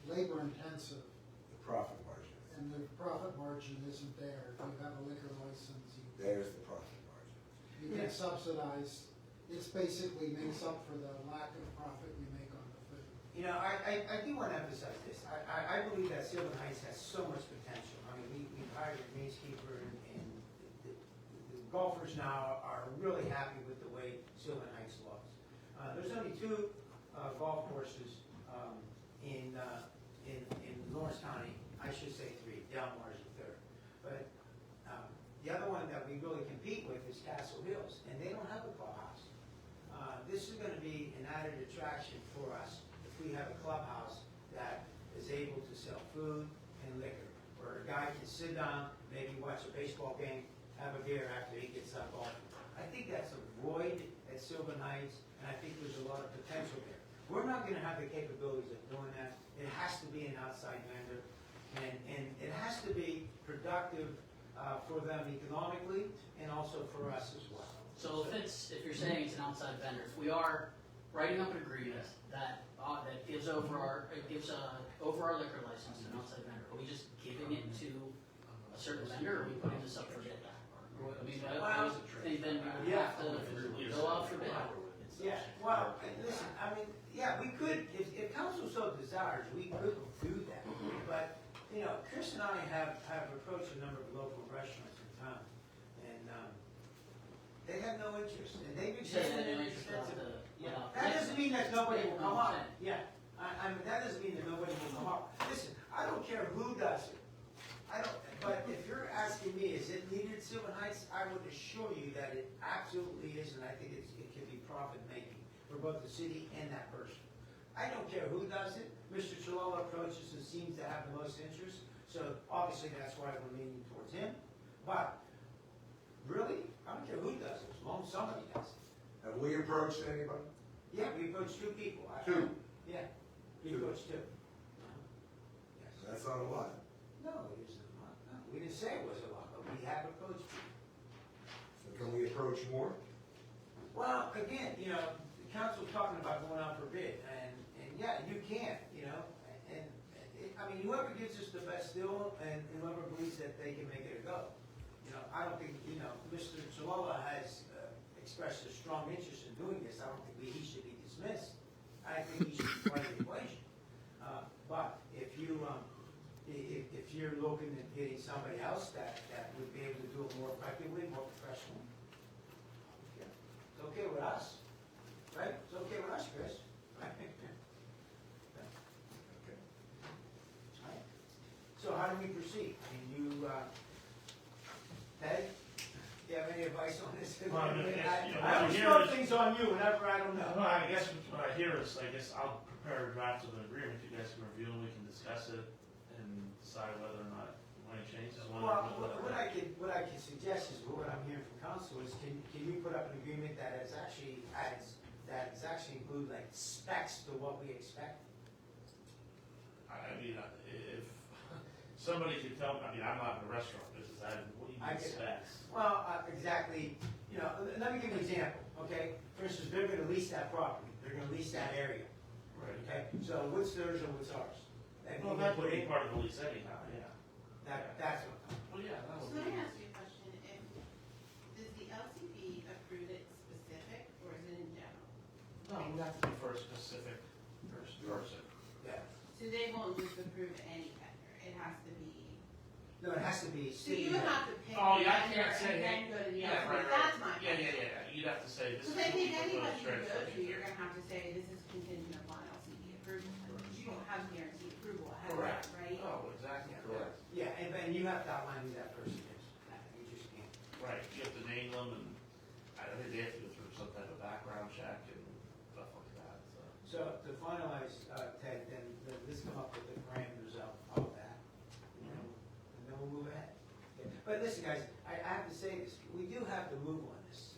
labor intensive, The profit margin, and the profit margin isn't there. If you have a liquor license, there's the profit margin. you get subsidized. It's basically makes up for the lack of profit you make on the food. You know, I do want to emphasize this. I believe that Sylvan Heights has so much potential. I mean, we've hired a greenskeeper, and the golfers now are really happy with the way Sylvan Heights looks. There's only 2 golf courses in Lawrence County. I should say 3. Delmar is the 3rd. But the other one that we really compete with is Castle Hills, and they don't have a clubhouse. This is going to be an added attraction for us if we have a clubhouse that is able to sell food and liquor, where a guy can sit down, maybe watch a baseball game, have a beer after he gets up golfing. I think that's a void at Sylvan Heights, and I think there's a lot of potential there. We're not going to have the capabilities of doing that. It has to be an outside vendor, and it has to be productive for them economically and also for us as well. So if you're saying it's an outside vendor, if we are writing up an agreement that gives over our liquor license to an outside vendor, are we just giving it to a certain vendor, or are we putting this up for bid? I mean, I think then we would have to go out for bid. Yeah, well, listen, I mean, yeah, we could, if council so desires, we could do that. But, you know, Chris and I have approached a number of local restaurants in town, and they have no interest, and they've existed in extensive. That doesn't mean that nobody will come up. Yeah, I mean, that doesn't mean that nobody will come up. Listen, I don't care who does it. But if you're asking me, is it needed at Sylvan Heights, I would assure you that it absolutely is, and I think it can be profit-making for both the city and that person. I don't care who does it. Mr. Chilolo approaches and seems to have the most interest, so obviously that's why we're leaning towards him. But, really, I don't care who does it, as long as somebody does it. Have we approached anybody? Yeah, we approached 2 people. 2? Yeah, we approached 2. Yes. That's not a lot. No, it isn't a lot. No, we didn't say it was a lot, but we have approached people. So can we approach more? Well, again, you know, the council's talking about going out for bid, and yeah, you can, you know, and I mean, whoever gives us the best deal, and whoever believes that they can make it a go. You know, I don't think, you know, Mr. Chalola has expressed a strong interest in doing this. I don't think he should be dismissed. I think he should be part of the equation. But if you're looking at getting somebody else that would be able to do it more effectively, more professionally, yeah, it's okay with us, right? It's okay with us, Chris. Right? Okay. All right. So how do we proceed? Can you, Ted, do you have any advice on this? Well, I mean, I always throw things on you whenever I don't know. Well, I guess what I hear is, I'll prepare a draft of an agreement, you guys can review, and we can discuss it, and decide whether or not we want any changes? One Well, or what I can suggest is, what I'm hearing from council is, can you put up an agreement that is actually, include like specs to what we expect? I mean, if somebody could tell, I mean, I'm not in the restaurant business, what do you I mean get it. specs? Well, exactly, let me give you an example, okay? For instance, they're gonna lease that property, they're gonna lease that area, Right. okay? So what's theirs and what's ours? And Well, we that can would put be in- part of the lease anyhow, yeah. That's what. Well, yeah, that So would let be. me ask you a question, does the LCP approve it specific, or is it in general? No, we have to be for a specific person. Yeah. So they won't just approve any vendor, it has to be, No, it has to be so you city. would have to pick Oh, a yeah, I vendor can't say, and then hey, go to the yeah, LCP, right, right. that's my Yeah, question. you'd have to say, this is Because I what think we anybody propose you transfer go to, here. you're gonna have to say, this is contingent upon LCP approval, because you don't have guaranteed approval ahead of Correct. that, right? Oh, exactly, correct. Yeah, and you have to outline who that person is. You just can't. Right, you have to name them, and I think they have to go through some type of background check and stuff like that, so. So to finalize, Ted, then let's come up with the parameters of that, and then we'll move ahead. Okay. But listen, guys, I have to say this, we do have to move on this,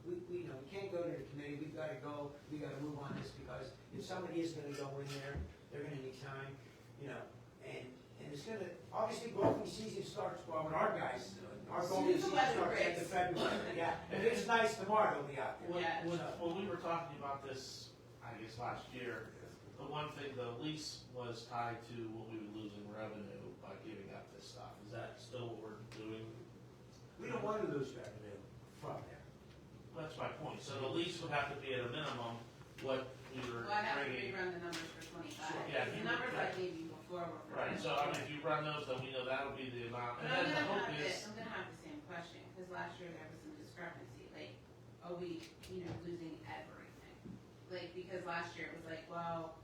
we can't go to the committee, we gotta move on this, because if somebody is gonna go in there, they're gonna need time, and it's gonna, obviously, golfing season starts, well, when our guys, our golfing Soon as the season weather starts at the breaks. February, yeah, if it's nice tomorrow, they'll be out there. Yeah. When we were talking about this, I guess last year, the one thing, the lease was tied to what we would lose in revenue by giving up this stuff. Is that still what we're doing? We don't wanna lose revenue from there. That's my point. So the lease would have to be at a minimum what we were Well, I have to bringing. rerun the numbers for 25. Sure, yeah, The you- numbers I right. gave you before were for. Right, so I mean, if you run those, then we know that'll be the amount. But And I'm then the gonna hope is, I'm gonna have the same question, because last year there was some discrepancy, like, are we, losing everything? Like, because last year it was like, well,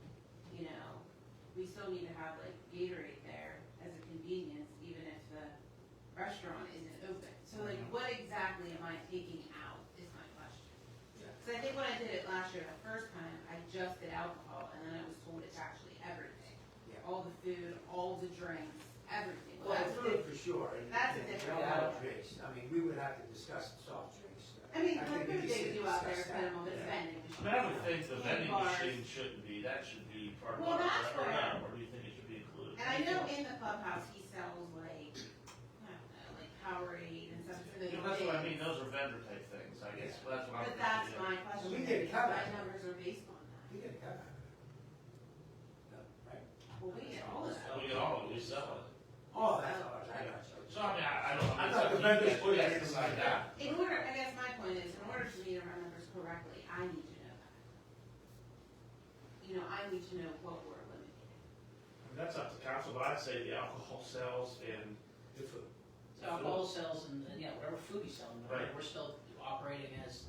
we still need to have like Gatorade there as a convenience, even if the restaurant isn't open. So like, what exactly am I taking out is my question. Because I think when I did it last year, the first time, I just did alcohol, and then I was told it's actually everything. Yeah. All the food, all the drinks, everything. Well, That's food for sure. and- That's a and different alcohol animal. drinks. I mean, we would have to discuss the soft drinks. I mean, think what we food could they sit do and out there discuss is that. minimum Yeah. spending. I mean, I would think the vending Bars. machine shouldn't be, that should be part of Well, our, that's or why- no, or do you think it should be included? And I know in the clubhouse, he sells like, I don't know, like Powerade and stuff for the Yeah, that's what I mean, kids. those are vendor type things, I guess, but that's what I'm. But that's thinking, my question, we did because cover my it. numbers are based on We that. get a cut out of it. No, right? Well, we get all of yeah. that. We get all of it, we sell it. Oh, that's ours, I got you. So I mean, I don't. I it's thought up the to you vendors guys. put You it guys in decide like that. In order, I guess my point is, in order for me to run numbers correctly, I need to know that. I need to know what we're eliminating. I mean, that's up to council, but I'd say the alcohol sales and The food. So alcohol sales and, whatever food he's selling, Right. we're still operating as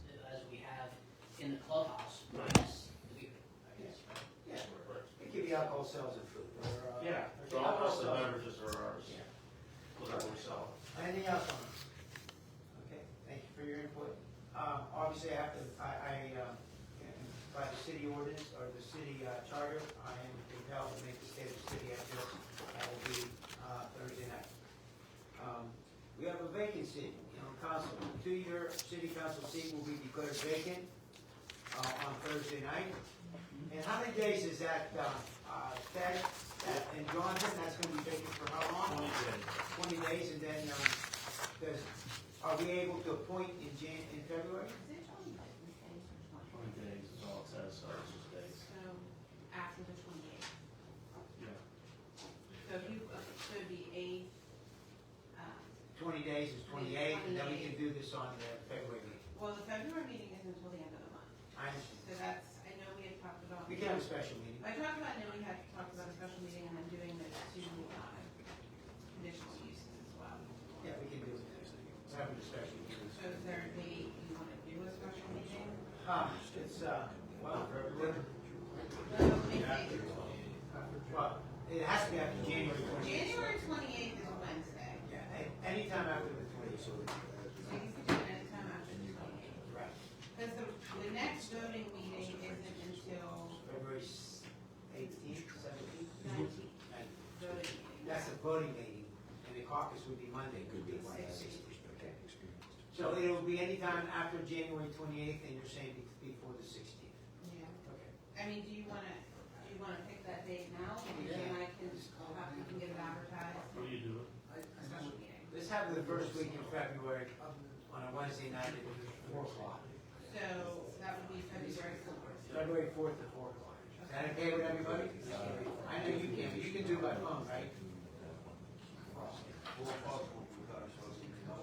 we have in the clubhouse, minus the beer, I guess, right? Yeah, it could be alcohol sales and food, or, Yeah, okay, so all alcohol the sales. beverages are ours, Yeah. whatever we sell. Anything else on this? Okay, thank you for your input. Obviously, I have to, by the city ordinance or the city charter, I am compelled to make the state of the city after this. That will be Thursday night. We have a vacancy on council. A 2-year city council seat will be declared vacant on Thursday night. And how many days is that, Ted and Jonathan? That's going to be vacant for how long? 20 days, and then, are we able to appoint in February? Is it 20 business days or 20 days is all it says, so it's just days. So, after the 28th. Yeah. So if you, so it'd be 8, 20 days is 28, and then we can do this on the February meeting. well, the February meeting isn't until the end of the month. I understand. So that's, I know we had talked about. We can have a special meeting. I know we had talked about a special meeting and then doing the 2 conditional uses as well. Yeah, we can do it. We're having a special meeting. So is there a date you want to do a special meeting? It's, well, well, it has to be after January 28th. January 28th is Wednesday. Yeah, anytime after the 28th. So you can do it anytime after the 28th. Right. Because the next voting meeting isn't until February 18th, 17th? 19th, voting meeting. That's a voting meeting, and it caucus would be Monday, would be the 16th. Okay. So it'll be anytime after January 28th, and you're saying before the 16th. Yeah. Okay. I mean, do you wanna pick that date now? And then I can, you can get it advertised. What do you do? Special meeting. Let's have the first week in February on a Wednesday night at 4 o'clock. So that would be February 4th. February 4th at 4 o'clock. Is that okay with everybody? I know you can, but you can do it by phone, right?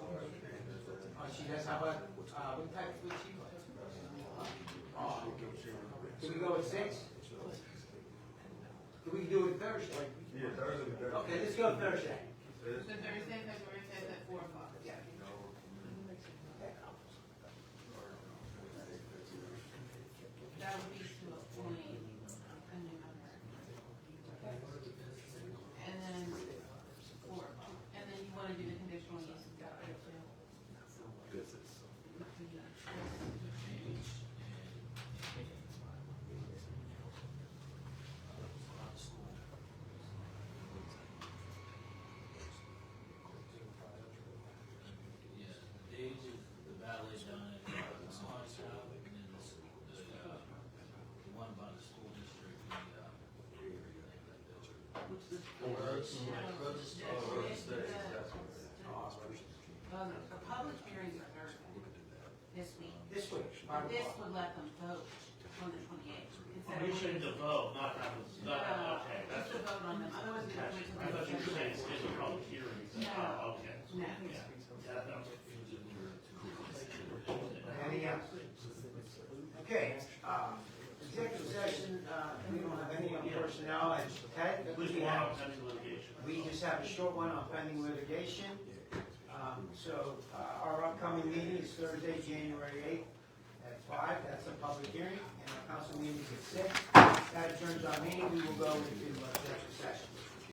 Oh, she does, how about, what type would she like? Can we go at 6? Can we do it Thursday? Yeah, Thursday. Okay, let's go Thursday. So Thursday, February 5th at 4 o'clock. Yeah. That would be to appoint a new member. And then 4 o'clock. And then you wanna do the conditional use of that too? Yeah, the age of the ballet done at Science Shop, and then the one by the school district, What's this? The public hearings are Thursday, this week. This week, 5 This o'clock. would let them vote on the 28th. Instead You're of saying to vote, not have, okay, just to vote on them, otherwise we have to wait till. I thought you were saying schedule public hearings. No. Oh, okay. No. Yeah, that was Anything else? Okay, executive session, we don't have any on personnel, and Ted? At least we one have- on pending litigation. We just have a short one on pending litigation. So our upcoming meeting is Thursday, January 8th at 5. That's a public hearing, and our council meeting is at 6. That adjourns our meeting. We will go into executive session.